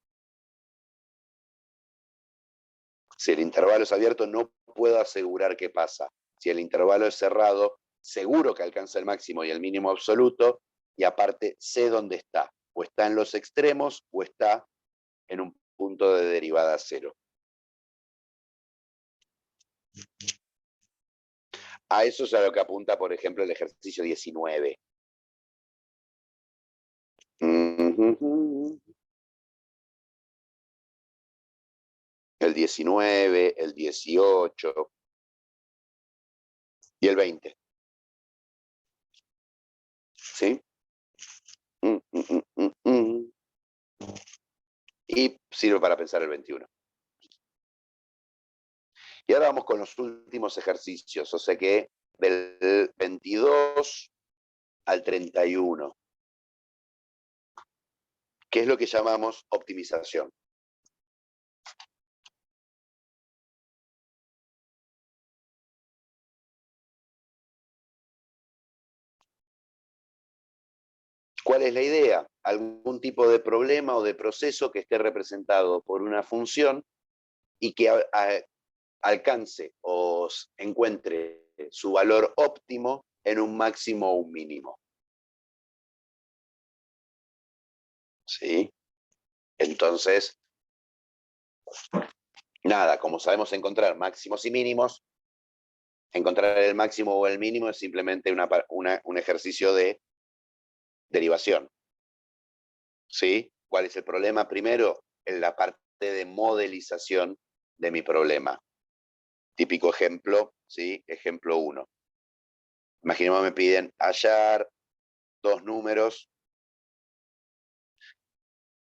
Si el intervalo es abierto, no puedo asegurar qué pasa. Si el intervalo es cerrado, seguro que alcanza el máximo y el mínimo absoluto, y aparte sé dónde está. O está en los extremos, o está en un punto de derivada cero. A eso es a lo que apunta, por ejemplo, el ejercicio 19. El 19, el 18 y el 20. ¿Sí? Y sirve para pensar el 21. Y ahora vamos con los últimos ejercicios, o sea que del 22 al 31, que es lo que llamamos optimización. ¿Cuál es la idea? Algún tipo de problema o de proceso que esté representado por una función y que alcance o encuentre su valor óptimo en un máximo o un mínimo. ¿Sí? Entonces, nada, como sabemos encontrar máximos y mínimos, encontrar el máximo o el mínimo es simplemente un ejercicio de derivación. ¿Sí? ¿Cuál es el problema? Primero, en la parte de modelización de mi problema. Típico ejemplo, ¿sí? Ejemplo 1. Imaginemos me piden hallar dos números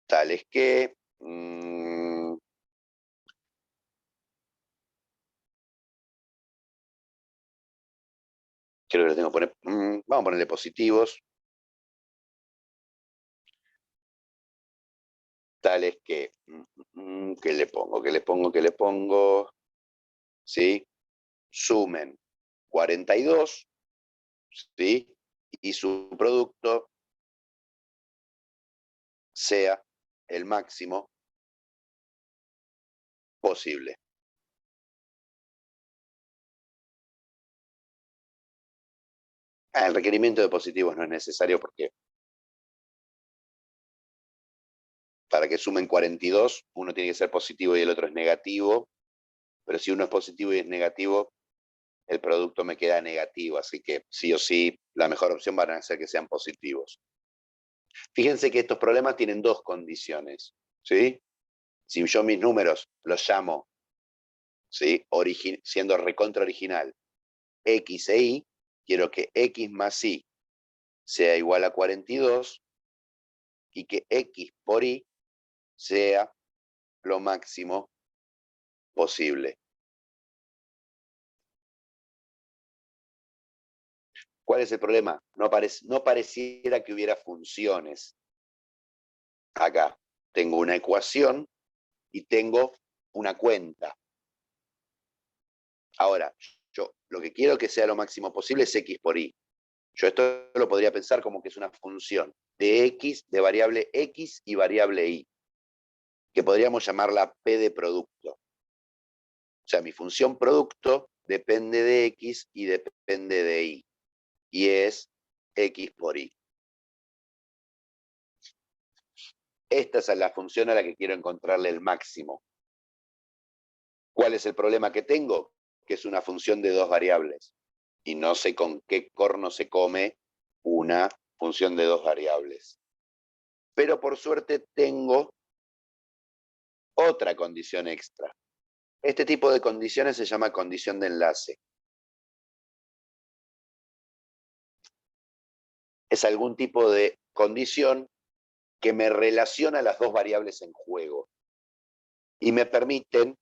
tales que creo que lo tengo que poner, vamos a ponerle positivos, tales que, ¿qué le pongo? ¿Sí? Sumen 42, ¿sí? Y su producto sea el máximo posible. El requerimiento de positivos no es necesario porque para que sumen 42, uno tiene que ser positivo y el otro es negativo, pero si uno es positivo y es negativo, el producto me queda negativo, así que sí o sí, la mejor opción van a ser que sean positivos. Fíjense que estos problemas tienen dos condiciones, ¿sí? Si yo mis números los llamo, ¿sí? Siendo recontra original, X e Y, quiero que X más Y sea igual a 42 y que X por Y sea lo máximo posible. ¿Cuál es el problema? No pareciera que hubiera funciones. Acá tengo una ecuación y tengo una cuenta. Ahora, yo lo que quiero que sea lo máximo posible es X por Y. Yo esto lo podría pensar como que es una función de X, de variable X y variable Y, que podríamos llamarla P de producto. O sea, mi función producto depende de X y depende de Y. Y es X por Y. Esta es la función a la que quiero encontrarle el máximo. ¿Cuál es el problema que tengo? Que es una función de dos variables. Y no sé con qué corno se come una función de dos variables. Pero por suerte tengo otra condición extra. Este tipo de condiciones se llama condición de enlace. Es algún tipo de condición que me relaciona las dos variables en juego y me permiten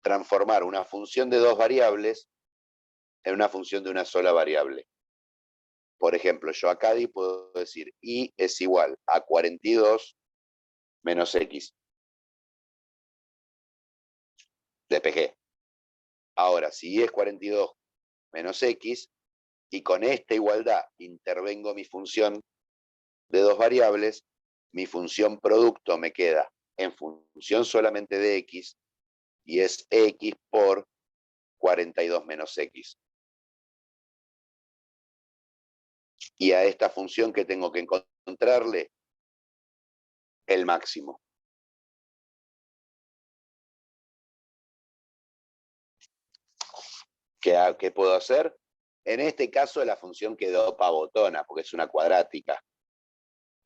transformar una función de dos variables en una función de una sola variable. Por ejemplo, yo acá puedo decir Y es igual a 42 menos X. Despejé. Ahora, si Y es 42 menos X, y con esta igualdad intervengo mi función de dos variables, mi función producto me queda en función solamente de X, y es X por 42 menos X. Y a esta función que tengo que encontrarle el máximo. ¿Qué puedo hacer? En este caso la función quedó pavotona, porque es una cuadrática,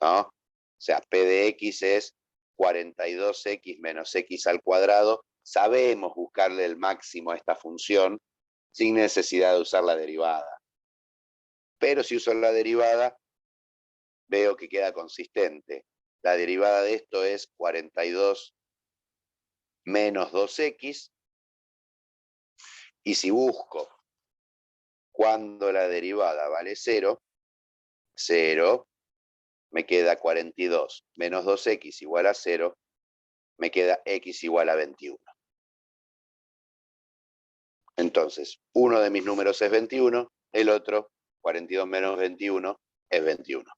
¿no? O sea, P de X es 42X menos X al cuadrado. Sabemos buscarle el máximo a esta función sin necesidad de usar la derivada. Pero si uso la derivada, veo que queda consistente. La derivada de esto es 42 menos 2X. Y si busco cuando la derivada vale 0, 0, me queda 42 menos 2X igual a 0, me queda X igual a 21. Entonces, uno de mis números es 21, el otro, 42 menos 21, es 21.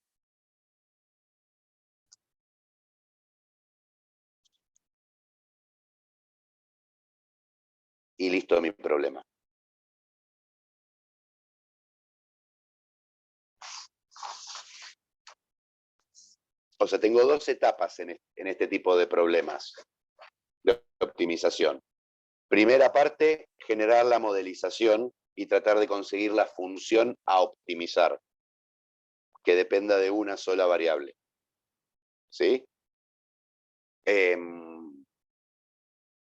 y listo mi problema. O sea, tengo dos etapas en este tipo de problemas de optimización. Primera parte, generar la modelización y tratar de conseguir la función a optimizar, que dependa de una sola variable. ¿Sí?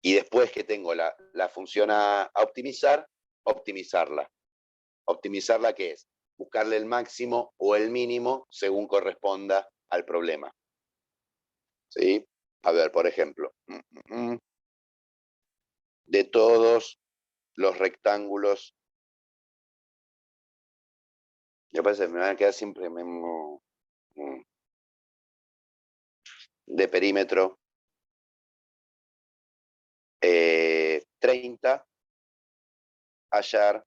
Y después que tengo la función a optimizar, optimizarla. ¿Optimizarla qué es? Buscarle el máximo o el mínimo según corresponda al problema. ¿Sí? A ver, por ejemplo, de todos los rectángulos, me parece que me van a quedar siempre de perímetro 30, hallar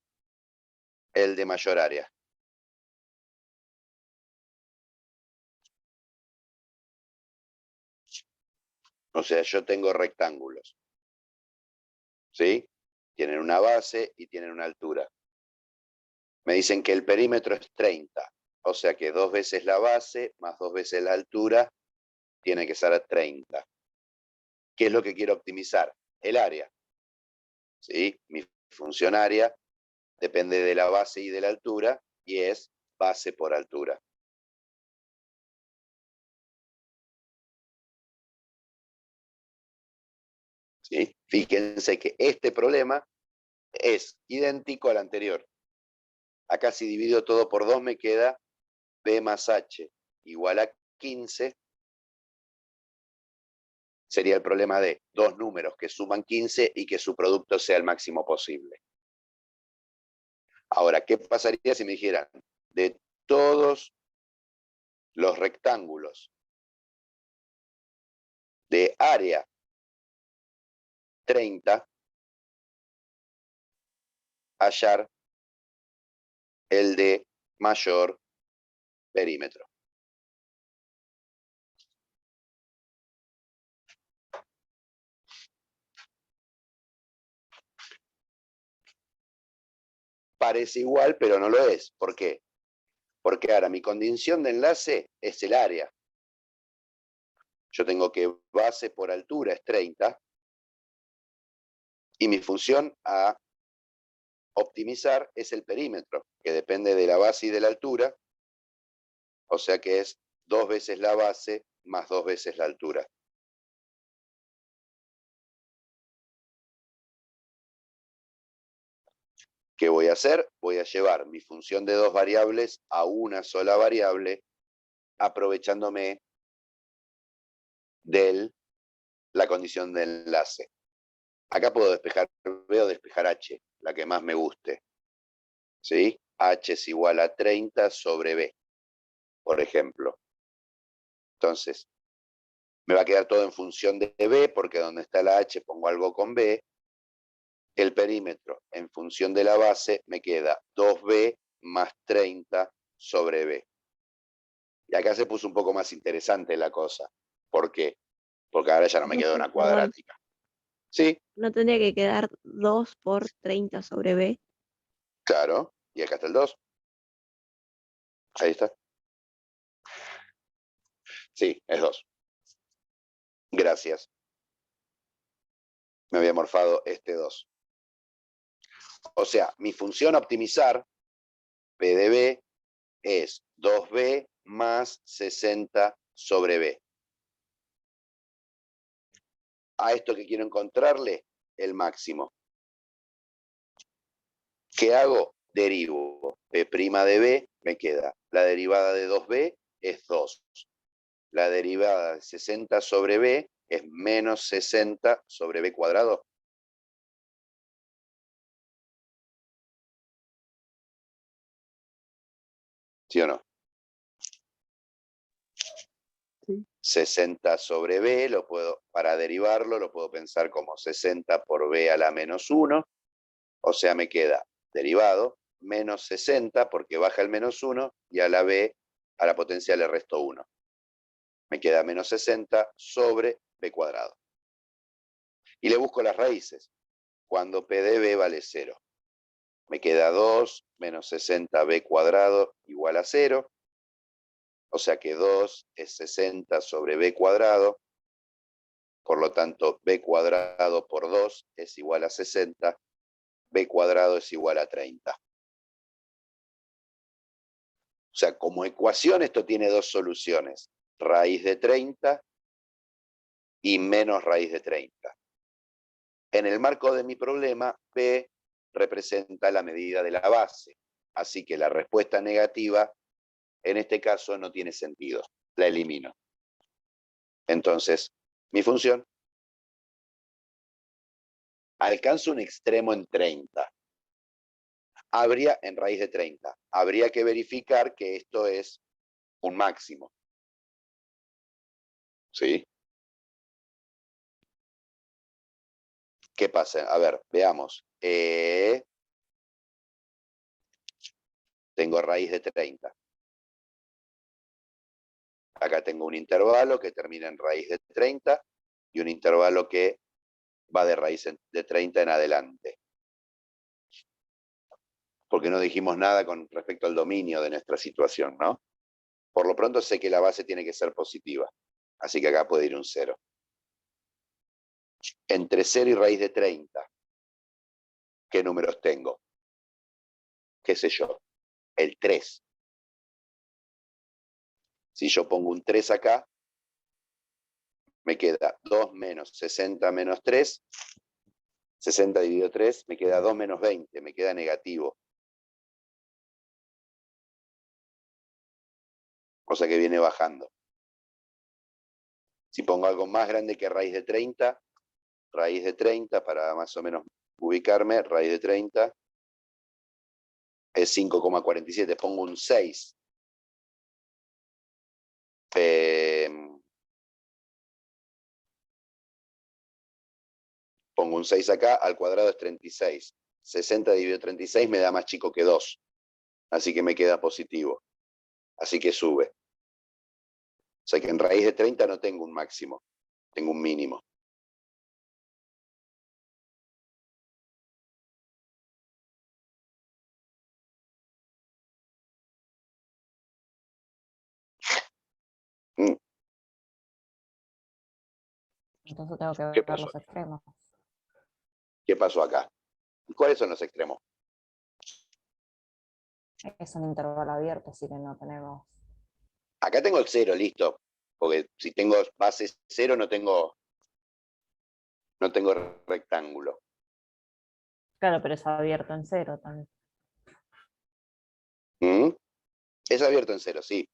el de mayor área. O sea, yo tengo rectángulos, ¿sí? Tienen una base y tienen una altura. Me dicen que el perímetro es 30, o sea que 2 veces la base más 2 veces la altura tiene que ser 30. ¿Qué es lo que quiero optimizar? El área. ¿Sí? Mi función área depende de la base y de la altura y es base por altura. ¿Sí? Fíjense que este problema es idéntico al anterior. Acá si divido todo por 2 me queda B más H igual a 15. Sería el problema de dos números que suman 15 y que su producto sea el máximo posible. Ahora, ¿qué pasaría si me dijeran de todos los rectángulos de área 30, hallar el de mayor perímetro? Parece igual, pero no lo es. ¿Por qué? Porque ahora mi condición de enlace es el área. Yo tengo que base por altura es 30 y mi función a optimizar es el perímetro, que depende de la base y de la altura, o sea que es 2 veces la base más 2 veces la altura. ¿Qué voy a hacer? Voy a llevar mi función de dos variables a una sola variable, aprovechándome de la condición de enlace. Acá puedo despejar B o despejar H, la que más me guste. ¿Sí? H es igual a 30 sobre B, por ejemplo. Entonces, me va a quedar todo en función de B, porque donde está la H pongo algo con B. El perímetro en función de la base me queda 2B más 30 sobre B. Y acá se puso un poco más interesante la cosa. ¿Por qué? Porque ahora ya no me queda una cuadrática. ¿Sí? ¿No tendría que quedar 2 por 30 sobre B? Claro. Y acá está el 2. Ahí está. Sí, es 2. Gracias. Me había morfado este 2. O sea, mi función optimizar, P de B, es 2B más 60 sobre B. A esto que quiero encontrarle, el máximo. ¿Qué hago? Derivo. P' de B me queda. La derivada de 2B es 2. La derivada de 60 sobre B es menos 60 sobre B cuadrado. ¿Sí o no? Sí. 60 sobre B, para derivarlo, lo puedo pensar como 60 por B a la menos 1. O sea, me queda derivado menos 60 porque baja el menos 1 y a la B, a la potencia le resto 1. Me queda menos 60 sobre B cuadrado. Y le busco las raíces. cuando P de B vale 0. Me queda 2 menos 60B cuadrado igual a 0. O sea que 2 es 60 sobre B cuadrado. Por lo tanto, B cuadrado por 2 es igual a 60. B cuadrado es igual a 30. O sea, como ecuación esto tiene dos soluciones. Raíz de 30 y menos raíz de 30. En el marco de mi problema, P representa la medida de la base. Así que la respuesta negativa, en este caso, no tiene sentido. La elimino. Entonces, mi función alcanza un extremo en 30. En raíz de 30. Habría que verificar que esto es un máximo. ¿Sí? ¿Qué pasa? A ver, veamos. Tengo raíz de 30. Acá tengo un intervalo que termina en raíz de 30 y un intervalo que va de raíz de 30 en adelante. Porque no dijimos nada con respecto al dominio de nuestra situación, ¿no? Por lo pronto sé que la base tiene que ser positiva. Así que acá puede ir un 0. Entre 0 y raíz de 30, ¿qué números tengo? ¿Qué sé yo? El 3. Si yo pongo un 3 acá, me queda 2 menos 60 menos 3. 60 dividido 3, me queda 2 menos 20, me queda negativo. O sea que viene bajando. Si pongo algo más grande que raíz de 30, para más o menos ubicarme, raíz de 30 es 5,47. Pongo un 6. Pongo un 6 acá, al cuadrado es 36. 60 dividido 36 me da más chico que 2. Así que me queda positivo. Así que sube. O sea que en raíz de 30 no tengo un máximo, tengo un mínimo. Entonces tengo que ¿Qué ver pasó? los extremos. ¿Qué pasó acá? ¿Cuáles son los extremos? Es un intervalo abierto, así que no tenemos... Acá tengo el 0, listo. Porque si tengo base 0 no tengo rectángulo. Claro, pero es abierto en 0 también. ¿Mm? Es abierto en 0, sí.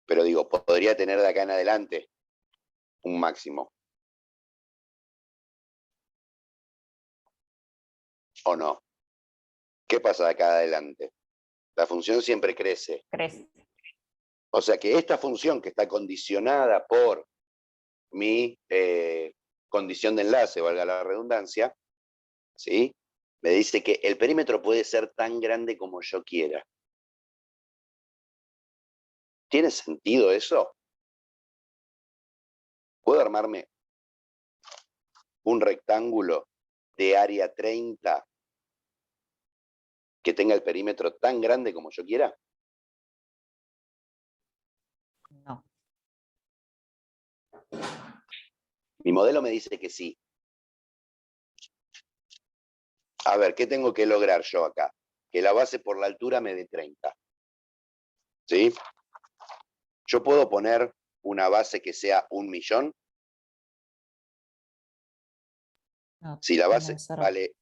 Pero digo, podría tener de acá en adelante un máximo. ¿O no? ¿Qué pasa de acá en adelante? La función siempre crece. Crece. O sea que esta función que está condicionada por mi condición de enlace, valga la redundancia, ¿sí? Me dice que el perímetro puede ser tan grande como yo quiera. ¿Tiene sentido eso? ¿Puedo armarme un rectángulo de área 30 que tenga el perímetro tan grande como yo quiera? No. Mi modelo me dice que sí. A ver, ¿qué tengo que lograr yo acá? Que la base por la altura me dé 30. ¿Sí? ¿Yo puedo poner una base que sea 1.000.000? No, Si la tiene base que ser... vale,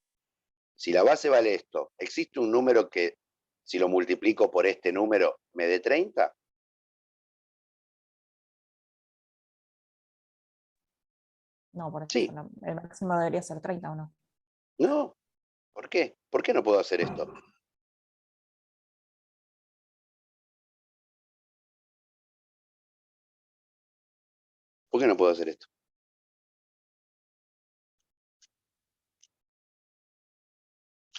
si la base vale esto, ¿existe un número que, si lo multiplico por este número, me dé 30? No, por eso Sí. el máximo debería ser 30 o no. No. ¿Por qué? ¿Por qué no puedo hacer esto? ¿Por qué no puedo hacer esto?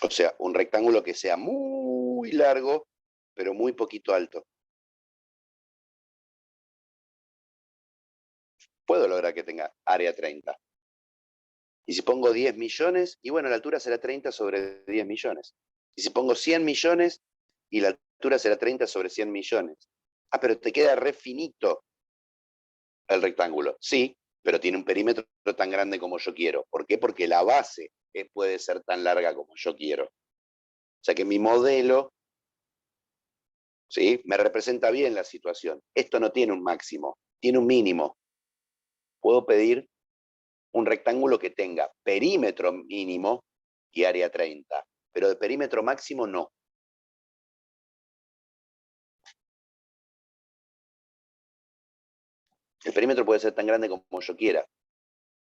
O sea, un rectángulo que sea muy largo, pero muy poquito alto. Puedo lograr que tenga área 30. Y si pongo 10 millones, y bueno, la altura será 30 sobre 10 millones. Y si pongo 100 millones, y la altura será 30 sobre 100 millones. Ah, pero te queda re finito el rectángulo. Sí, pero tiene un perímetro tan grande como yo quiero. ¿Por qué? Porque la base puede ser tan larga como yo quiero. O sea que mi modelo, ¿sí?, me representa bien la situación. Esto no tiene un máximo, tiene un mínimo. Puedo pedir un rectángulo que tenga perímetro mínimo y área 30, pero de perímetro máximo no. El perímetro puede ser tan grande como yo quiera,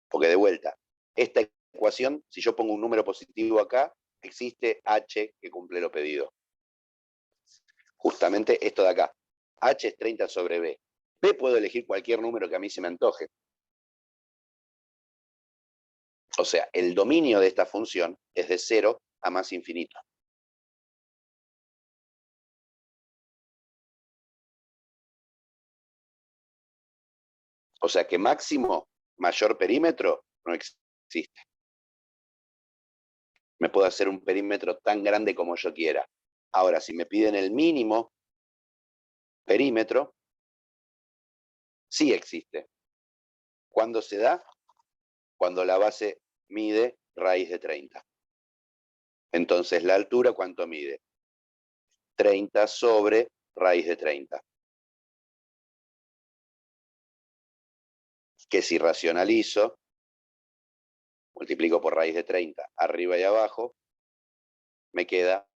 porque de vuelta, esta ecuación, si yo pongo un número positivo acá, existe h que cumple lo pedido. Justamente esto de acá. H es 30 sobre B. B puedo elegir cualquier número que a mí se me antoje. O sea, el dominio de esta función es de 0 a más infinito. O sea que máximo, mayor perímetro, no existe. Me puedo hacer un perímetro tan grande como yo quiera. Ahora, si me piden el mínimo perímetro, sí existe. ¿Cuándo se da? Cuando la base mide raíz de 30. Entonces, ¿la altura cuánto mide? 30 sobre raíz de 30. Que si racionalizo, multiplico por raíz de 30 arriba y abajo, me queda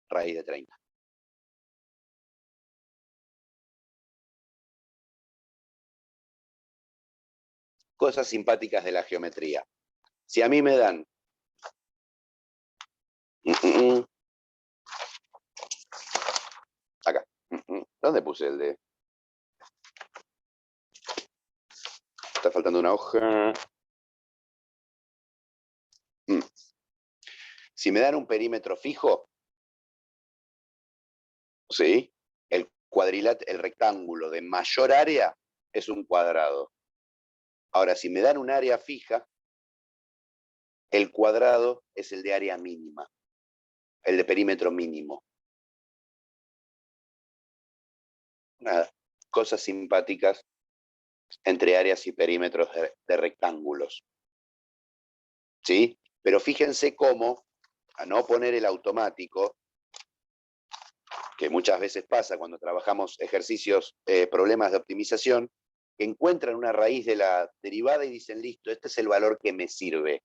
raíz de 30. Cosas simpáticas de la geometría. Si a mí me dan acá, ¿dónde puse el de? Está faltando una hoja. Si me dan un perímetro fijo, ¿sí?, el rectángulo de mayor área es un cuadrado. Ahora, si me dan un área fija, el cuadrado es el de área mínima, el de perímetro mínimo. Nada, cosas simpáticas entre áreas y perímetros de rectángulos. ¿Sí? Pero fíjense cómo, a no poner el automático, que muchas veces pasa cuando trabajamos ejercicios, problemas de optimización, que encuentran una raíz de la derivada y dicen, listo, este es el valor que me sirve.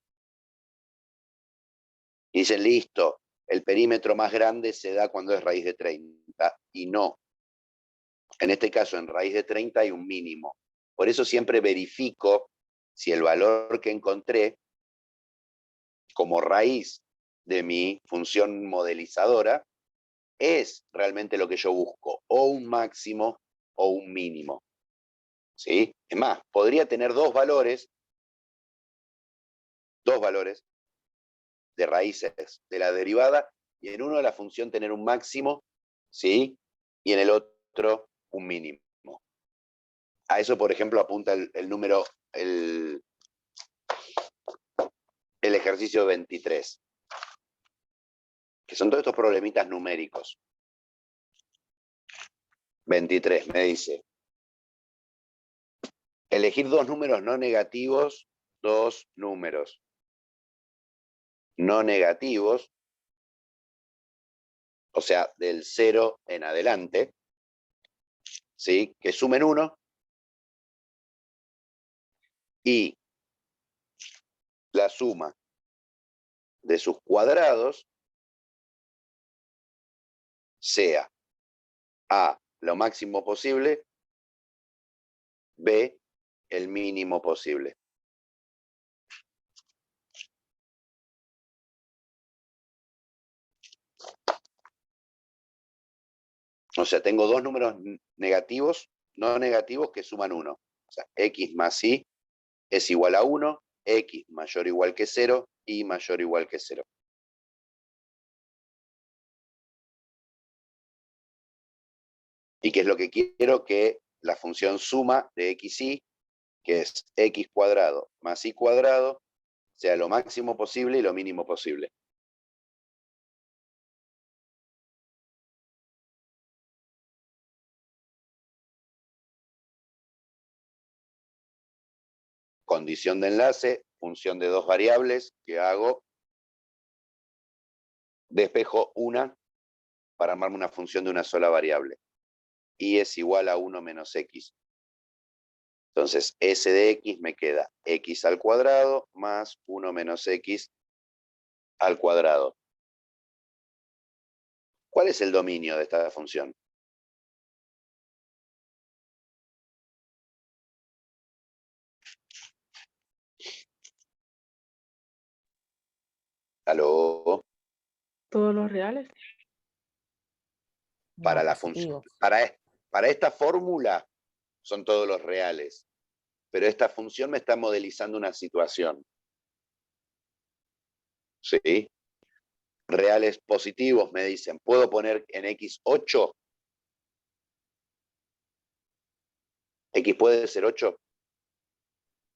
Y dicen, listo, el perímetro más grande se da cuando es raíz de 30. Y no. En este caso, en raíz de 30 hay un mínimo. Por eso siempre verifico si el valor que encontré como raíz de mi función modelizadora es realmente lo que yo busco, o un máximo o un mínimo. ¿Sí? Es más, podría tener dos valores de raíces de la derivada, y en uno de la función tener un máximo, ¿sí?, y en el otro un mínimo. A eso, por ejemplo, apunta el número, el ejercicio 23, que son todos estos problemitas numéricos. 23 me dice, elegir dos números no negativos, o sea, del 0 en adelante, ¿sí?, que sumen 1, y la suma de sus cuadrados sea A, lo máximo posible, B, el mínimo posible. O sea, tengo dos números negativos, no negativos, que suman 1. O sea, x más y es igual a 1, x mayor o igual que 0, y mayor o igual que 0. ¿Y qué es lo que quiero? Que la función suma de x y, que es x cuadrado más y cuadrado, sea lo máximo posible y lo mínimo posible. Condición de enlace, función de dos variables, ¿qué hago? Despejo una para armarme una función de una sola variable. Y es igual a 1 menos x. Entonces, s de x me queda x al cuadrado más 1 menos x al cuadrado. ¿Cuál es el dominio de esta función? ¿Aló? Todos los reales. Para No, la función, positivos. para esta fórmula son todos los reales, pero esta función me está modelizando una situación. ¿Sí? Reales positivos me dicen, ¿puedo poner en x 8? ¿X puede ser 8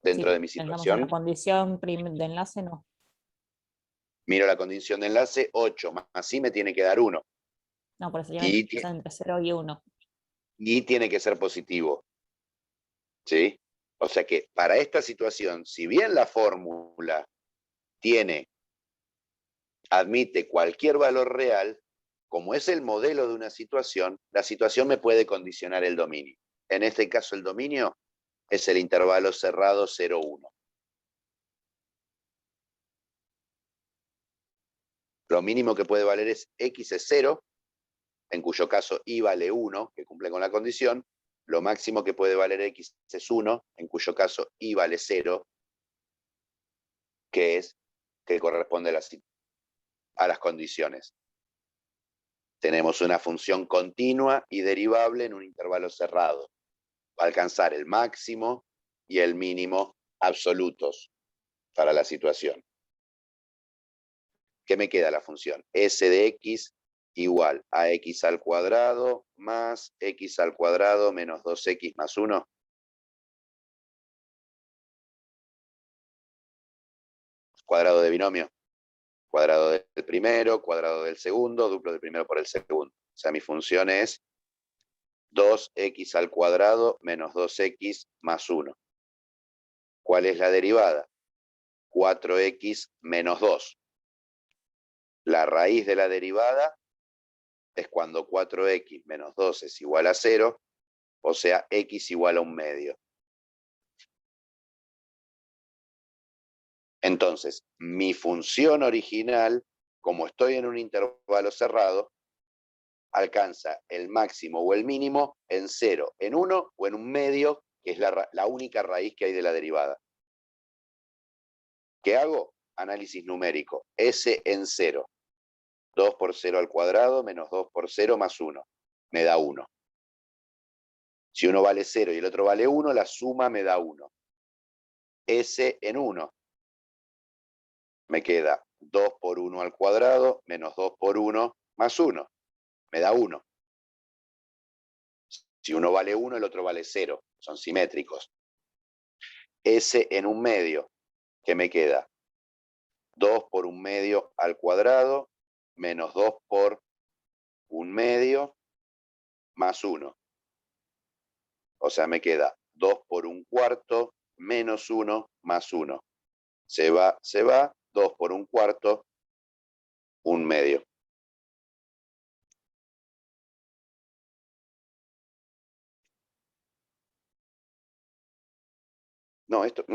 dentro Si de mi pensamos en la situación? condición de enlace, no. Miro la condición de enlace, 8, más y me tiene que dar 1. No, por eso ya Y, empieza entre 0 y 1. y tiene que ser positivo. ¿Sí? O sea que para esta situación, si bien la fórmula admite cualquier valor real, como es el modelo de una situación, la situación me puede condicionar el dominio. En este caso el dominio es el intervalo cerrado 0, 1. Lo mínimo que puede valer es x es 0, en cuyo caso y vale 1, que cumple con la condición. Lo máximo que puede valer x es 1, en cuyo caso y vale 0, que corresponde a las condiciones. Tenemos una función continua y derivable en un intervalo cerrado. Va a alcanzar el máximo y el mínimo absolutos para la situación. ¿Qué me queda la función? S de x igual a x al cuadrado más x al cuadrado menos 2x más 1. Cuadrado de binomio. Cuadrado del primero, cuadrado del segundo, duplo del primero por el segundo. O sea, mi función es 2x al cuadrado menos 2x más 1. ¿Cuál es la derivada? 4x menos 2. La raíz de la derivada es cuando 4x menos 2 es igual a 0, o sea, x igual a 1/2. Entonces, mi función original, como estoy en un intervalo cerrado, alcanza el máximo o el mínimo en 0, en 1 o en 1/2, que es la única raíz que hay de la derivada. ¿Qué hago? Análisis numérico. S en 0. 2 por 0 al cuadrado menos 2 por 0 más 1. Me da 1. Si uno vale 0 y el otro vale 1, la suma me da 1. S en 1. Me queda 2 por 1 al cuadrado menos 2 por 1 más 1. Me da 1. Si uno vale 1, el otro vale 0. Son simétricos. S en 1/2. ¿Qué me queda? 2 por 1/2 al cuadrado menos 2 por 1/2 más 1. O sea, me queda 2 por 1/4 menos 1 más 1. Se va, 2 por 1/4, 1/2. No, esto...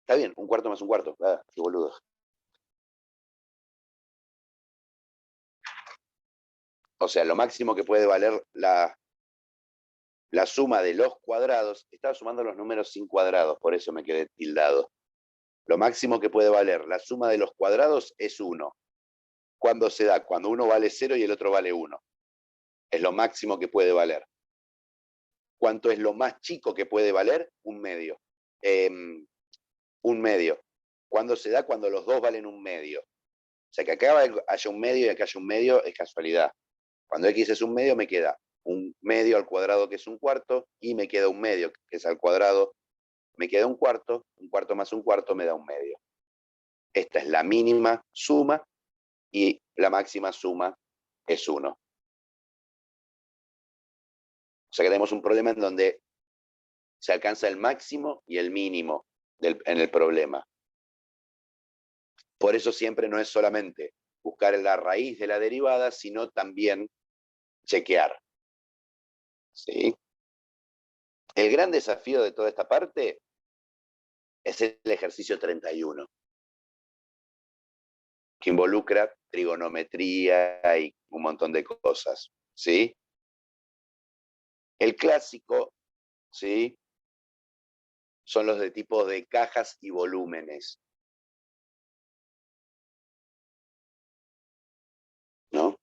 Está bien, 1/4 más 1/4. Ah, qué boludo. O sea, lo máximo que puede valer la suma de los cuadrados, estaba sumando los números sin cuadrados, por eso me quedé tildado. Lo máximo que puede valer la suma de los cuadrados es 1. ¿Cuándo se da? Cuando uno vale 0 y el otro vale 1. Es lo máximo que puede valer. ¿Cuánto es lo más chico que puede valer? Un medio. Un medio. ¿Cuándo se da? Cuando los dos valen un medio. O sea, que acá haya un medio y acá haya un medio es casualidad. Cuando x es un medio, me queda un medio al cuadrado, que es un cuarto, y me queda un medio, que es al cuadrado, me queda un cuarto más un cuarto me da un medio. Esta es la mínima suma y la máxima suma es 1. O sea que tenemos un problema en donde se alcanza el máximo y el mínimo en el problema. Por eso siempre no es solamente buscar la raíz de la derivada, sino también chequear. ¿Sí? El gran desafío de toda esta parte es el ejercicio 31, que involucra trigonometría y un montón de cosas. ¿Sí? El clásico, ¿sí?, son los de tipo de cajas y volúmenes. ¿No?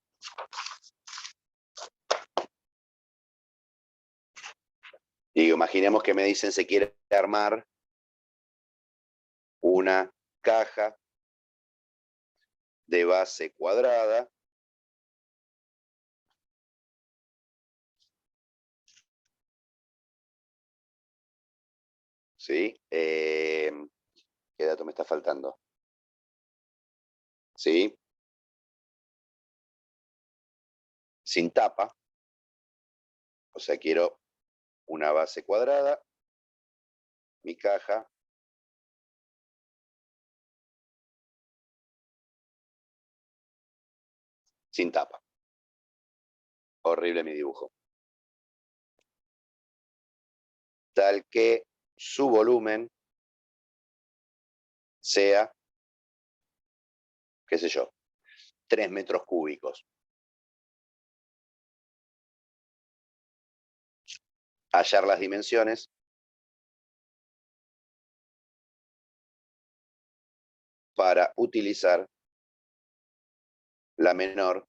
Y imaginemos que me dicen se quiere armar una caja de base cuadrada ¿sí? ¿Qué dato me está faltando? ¿Sí? Sin tapa. O sea, quiero una base cuadrada, mi caja, sin tapa. Horrible mi dibujo. Tal que su volumen sea, qué sé yo, 3 metros cúbicos. Hallar las dimensiones. Para utilizar la menor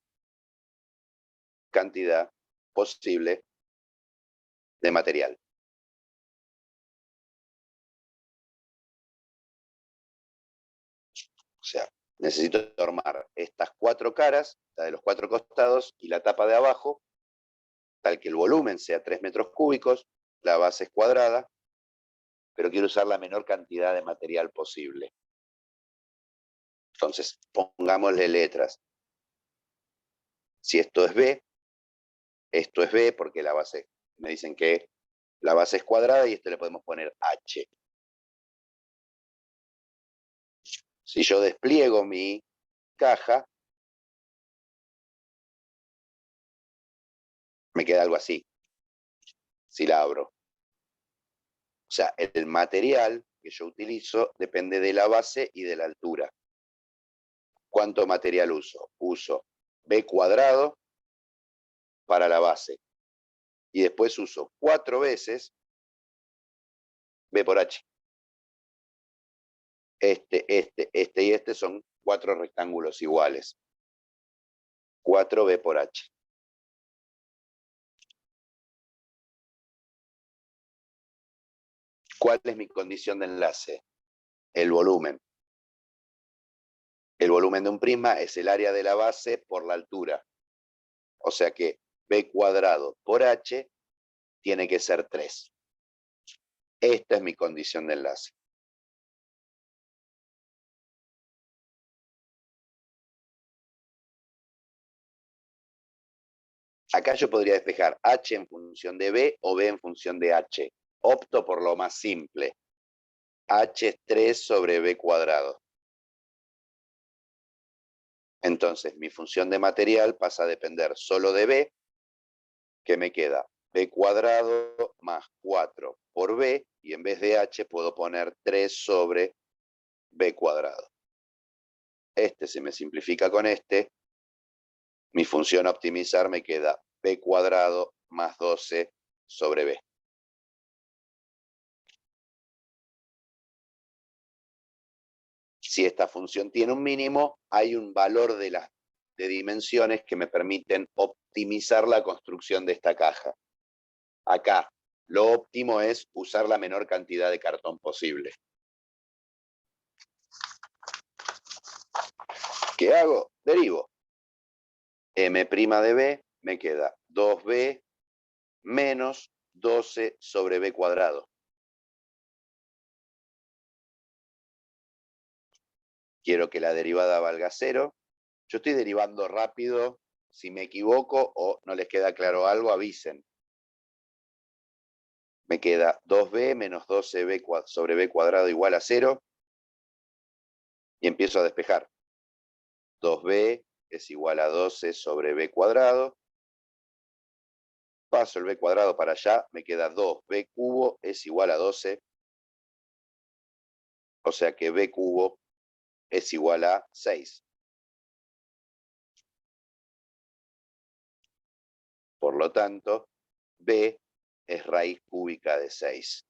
cantidad posible de material. O sea, necesito armar estas 4 caras, la de los 4 costados y la tapa de abajo, tal que el volumen sea 3 metros cúbicos, la base es cuadrada, pero quiero usar la menor cantidad de material posible. Entonces, pongámosle letras. Si esto es B, porque la base, me dicen que la base es cuadrada y esto le podemos poner H. Si yo despliego mi caja, me queda algo así, si la abro. O sea, el material que yo utilizo depende de la base y de la altura. ¿Cuánto material uso? Uso B cuadrado para la base. Y después uso 4 veces B por H. Este y este son 4 rectángulos iguales. 4B por H. ¿Cuál es mi condición de enlace? El volumen. El volumen de un prisma es el área de la base por la altura. O sea que B cuadrado por H tiene que ser 3. Esta es mi condición de enlace. Acá yo podría despejar H en función de B o B en función de H. Opto por lo más simple. H es 3 sobre B cuadrado. Entonces, mi función de material pasa a depender solo de B, que me queda B cuadrado más 4 por B, y en vez de H puedo poner 3 sobre B cuadrado. Este se me simplifica con este. Mi función a optimizar me queda B cuadrado más 12 sobre B. Si esta función tiene un mínimo, hay un valor de dimensiones que me permiten optimizar la construcción de esta caja. Acá, Lo óptimo es usar la menor cantidad de cartón posible. ¿Qué hago? Derivo. M' de B me queda 2B menos 12 sobre B cuadrado. Quiero que la derivada valga 0. Yo estoy derivando rápido. Si me equivoco o no les queda claro algo, avisen. Me queda 2B menos 12B sobre B cuadrado igual a 0. Y empiezo a despejar. 2B es igual a 12 sobre B cuadrado. Paso el B cuadrado para allá. Me queda 2B cubo es igual a 12. O sea que B cubo es igual a 6. Por lo tanto, B es raíz cúbica de 6.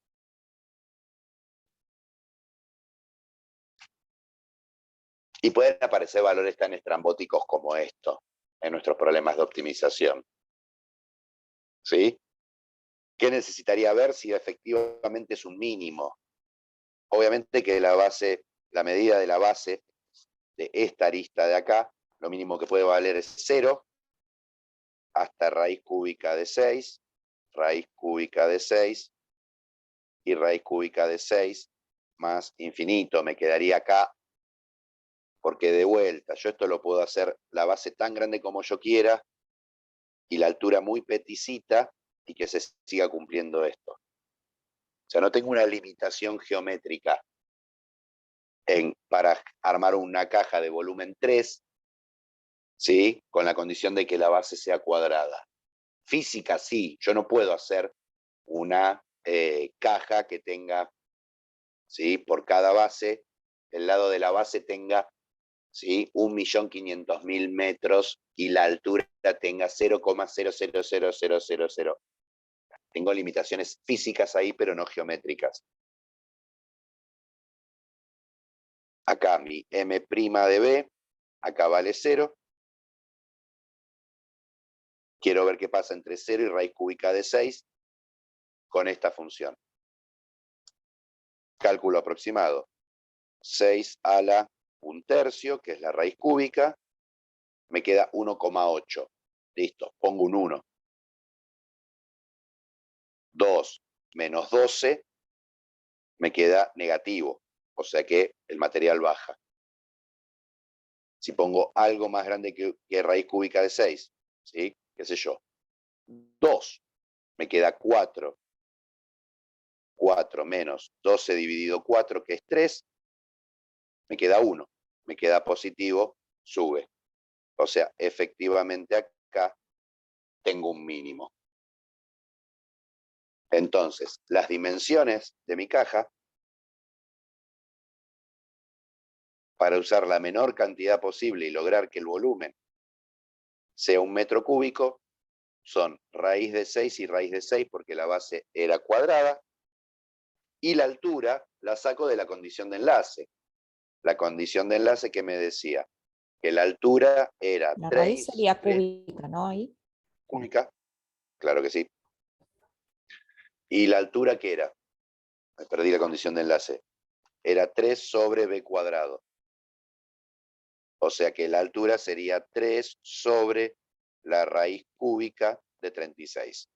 Y pueden aparecer valores tan estrambóticos como esto en nuestros problemas de optimización. ¿Sí? ¿Qué necesitaría ver si efectivamente es un mínimo? Obviamente que la medida de la base de esta arista de acá, lo mínimo que puede valer es 0 hasta raíz cúbica de 6, raíz cúbica de 6 y raíz cúbica de 6 más infinito. Me quedaría acá porque de vuelta, yo esto lo puedo hacer la base tan grande como yo quiera y la altura muy peticita y que se siga cumpliendo esto. O sea, no tengo una limitación geométrica para armar una caja de volumen 3, ¿sí? Con la condición de que la base sea cuadrada. Física sí, yo no puedo hacer una caja que tenga, ¿sí? Por cada base, el lado de la base tenga, ¿sí? 1.500.000 metros y la altura tenga 0,000000. Tengo limitaciones físicas ahí, pero no geométricas. Acá mi M' de B, acá vale 0. Quiero ver qué pasa entre 0 y raíz cúbica de 6 con esta función. Cálculo aproximado. 6 a la 1/3, que es la raíz cúbica, me queda 1,8. Listo, pongo un 1. 2 menos 12 me queda negativo, o sea que el material baja. Si pongo algo más grande que raíz cúbica de 6, ¿sí? ¿Qué sé yo? 2, me queda 4. 4 menos 12 dividido 4, que es 3, me queda 1. Me queda positivo, sube. O sea, efectivamente acá tengo un mínimo. Entonces, las dimensiones de mi caja, para usar la menor cantidad posible y lograr que el volumen sea 1 metro cúbico, son raíz de 6 y raíz de 6 porque la base era cuadrada, y la altura la saco de la condición de enlace. La condición de enlace que me decía que la altura era La 3 raíz sería cúbica, ¿no? Ahí. cúbica, claro que sí. ¿Y la altura qué era? Me perdí la condición de enlace. Era 3 sobre B cuadrado. O sea que la altura sería 3 sobre la raíz cúbica de 36.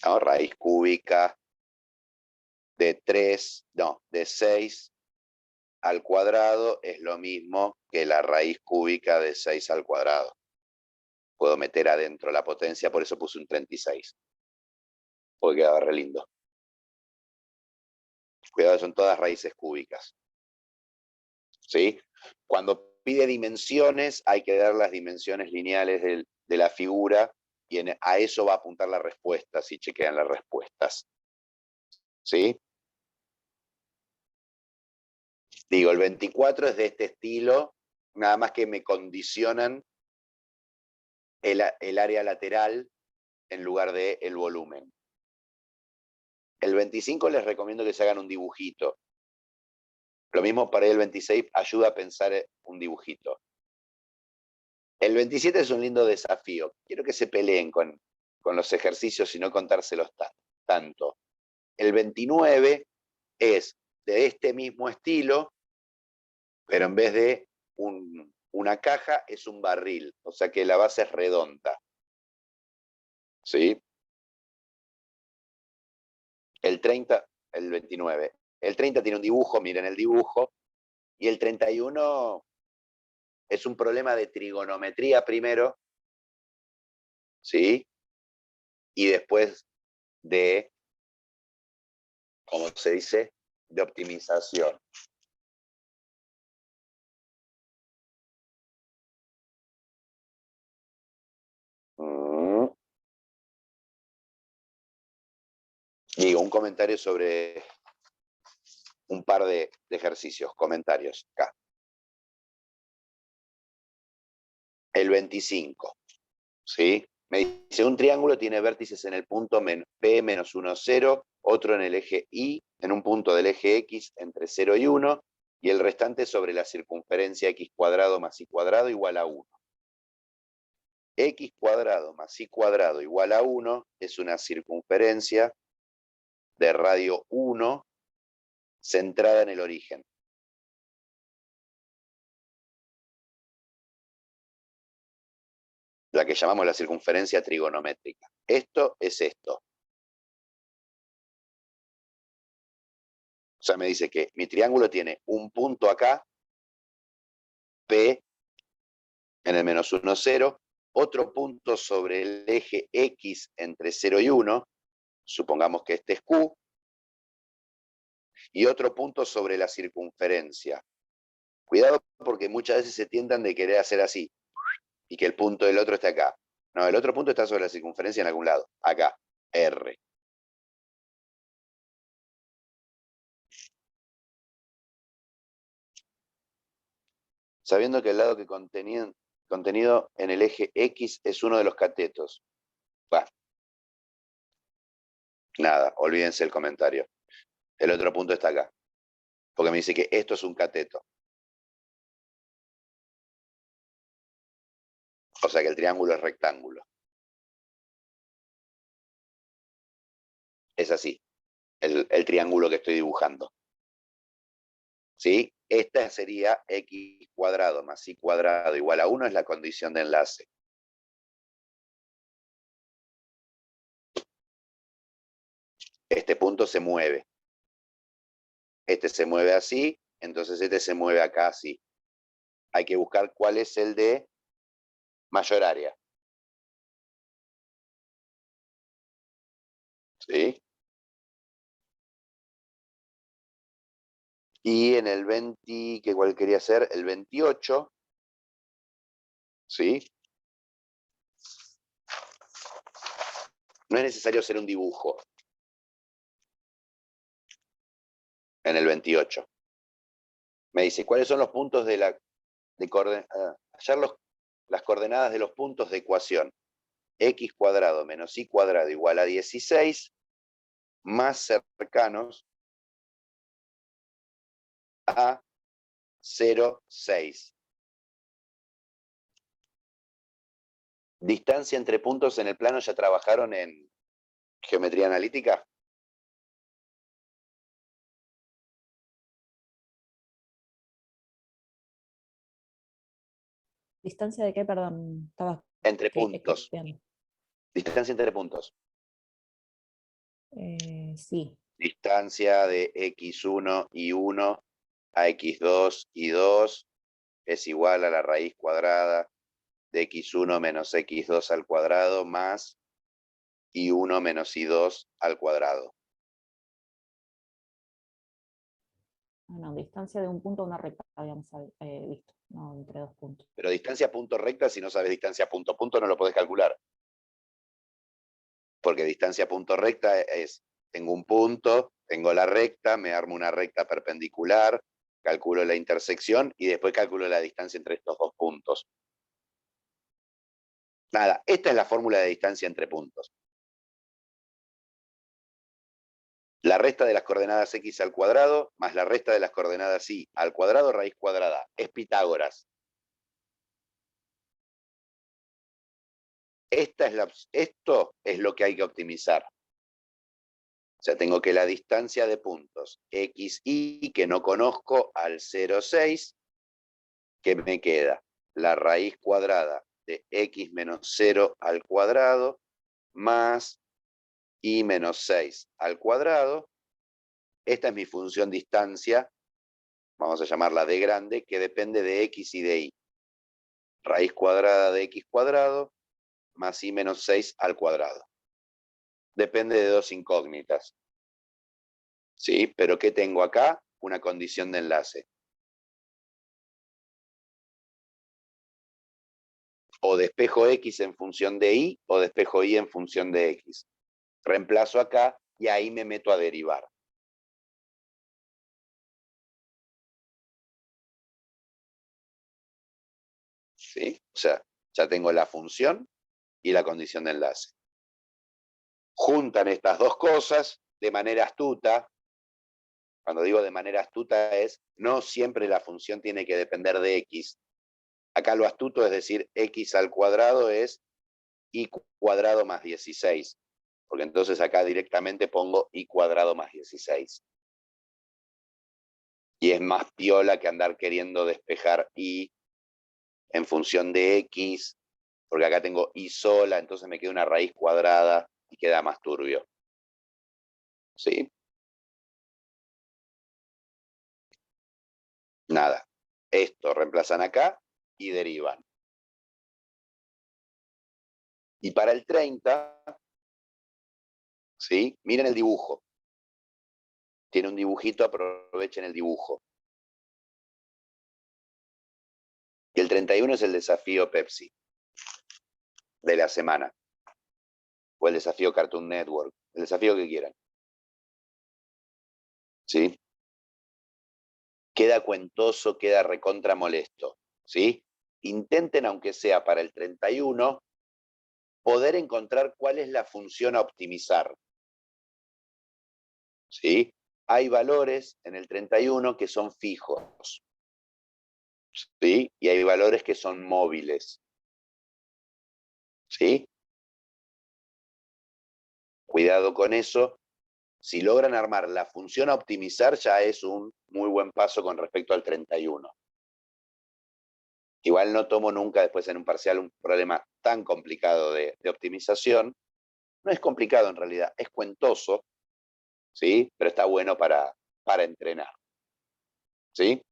¿No? Raíz cúbica de 6 al cuadrado es lo mismo que la raíz cúbica de 6 al cuadrado. Puedo meter adentro la potencia, por eso puse un 36. Porque quedaba re lindo. Cuidado, son todas raíces cúbicas. ¿Sí? Cuando pide dimensiones, hay que dar las dimensiones lineales de la figura y a eso va a apuntar la respuesta, si chequean las respuestas. ¿Sí? Digo, el 24 es de este estilo, nada más que me condicionan el área lateral en lugar de el volumen. El 25 les recomiendo que se hagan un dibujito. Lo mismo para el 26, ayuda a pensar un dibujito. El 27 es un lindo desafío. Quiero que se peleen con los ejercicios y no contárselos tanto. El 29 es de este mismo estilo, pero en vez de una caja es un barril, o sea que la base es redonda. ¿Sí? El 30, el 29. El 30 tiene un dibujo, miren el dibujo, y el 31 es un problema de trigonometría primero, ¿sí? Y después de, ¿cómo se dice? De optimización. Digo, un comentario sobre un par de ejercicios, comentarios acá. El 25, ¿sí? Me dice, un triángulo tiene vértices en el punto P menos 1, 0, otro en el eje Y, en un punto del eje X entre 0 y 1, y el restante sobre la circunferencia X cuadrado más Y cuadrado igual a 1. X cuadrado más Y cuadrado igual a 1 es una circunferencia de radio 1 centrada en el origen. La que llamamos la circunferencia trigonométrica. Esto es esto. O sea, me dice que mi triángulo tiene un punto acá, P en el menos 1, 0, otro punto sobre el eje X entre 0 y 1, supongamos que este es Q, y otro punto sobre la circunferencia. Cuidado porque muchas veces se tientan de querer hacer así, y que el punto del otro esté acá. No, el otro punto está sobre la circunferencia en algún lado, acá, R. Sabiendo que el lado que contenido en el eje X es uno de los catetos. Bah. Nada, olvídense el comentario. El otro punto está acá. Porque me dice que esto es un cateto. O sea que el triángulo es rectángulo. Es así, el triángulo que estoy dibujando. ¿Sí? Esta sería X cuadrado más Y cuadrado igual a 1, es la condición de enlace. Este punto se mueve. Este se mueve así, entonces este se mueve acá así. Hay que buscar cuál es el de mayor área. ¿Sí? Y en el 20, que igual quería hacer, el 28, ¿sí? No es necesario hacer un dibujo en el 28. Me dice, ¿cuáles son los puntos de hallar las coordenadas de los puntos de ecuación? X cuadrado menos Y cuadrado igual a 16, más cercanos a 0,6. Distancia entre puntos en el plano, ¿ya trabajaron en geometría analítica? ¿Distancia de qué? Perdón, estaba Entre puntos. escribiendo. Distancia entre puntos. Sí, Distancia de x1 y 1 a x2 y 2 es igual a la raíz cuadrada de x1 menos x2 al cuadrado más y1 menos y2 al cuadrado. no, distancia de un punto a una recta habíamos visto, no entre dos puntos. Pero distancia punto recta, si no sabes distancia punto punto, no lo podés calcular. Porque distancia punto recta es, tengo un punto, tengo la recta, me armo una recta perpendicular, calculo la intersección y después calculo la distancia entre estos dos puntos. Nada, esta es la fórmula de distancia entre puntos. La resta de las coordenadas x al cuadrado más la resta de las coordenadas y al cuadrado raíz cuadrada. Es Pitágoras. esto es lo que hay que optimizar. O sea, tengo que la distancia de puntos xy, que no conozco, al 0,6, ¿qué me queda? La raíz cuadrada de x menos 0 al cuadrado más y menos 6 al cuadrado. Esta es mi función distancia, vamos a llamarla d grande, que depende de x y de y. Raíz cuadrada de x cuadrado más y menos 6 al cuadrado. Depende de dos incógnitas. ¿Sí? Pero ¿qué tengo acá? Una condición de enlace. O despejo x en función de y, o despejo y en función de x. Reemplazo acá y ahí me meto a derivar. ¿Sí? O sea, ya tengo la función y la condición de enlace. Juntan estas dos cosas de manera astuta. Cuando digo de manera astuta es, no siempre la función tiene que depender de x. Acá lo astuto es decir, x al cuadrado es y cuadrado más 16. Porque entonces acá directamente pongo y cuadrado más 16. Y es más piola que andar queriendo despejar y en función de x, porque acá tengo y sola, entonces me queda una raíz cuadrada y queda más turbio. ¿Sí? Nada. Esto reemplazan acá y derivan. Y para el 30, ¿sí? Miren el dibujo. Tiene un dibujito, aprovechen el dibujo. Y el 31 es el desafío Pepsi de la semana. O el desafío Cartoon Network. El desafío que quieran. ¿Sí? Queda cuentoso, queda recontra molesto. ¿Sí? Intenten, aunque sea para el 31, poder encontrar cuál es la función a optimizar. ¿Sí? Hay valores en el 31 que son fijos. ¿Sí? Y hay valores que son móviles. ¿Sí? Cuidado con eso. Si logran armar la función a optimizar, ya es un muy buen paso con respecto al 31. Igual no tomo nunca después en un parcial un problema tan complicado de optimización. No es complicado en realidad, es cuentoso, ¿sí? Pero está bueno para entrenar. ¿Sí?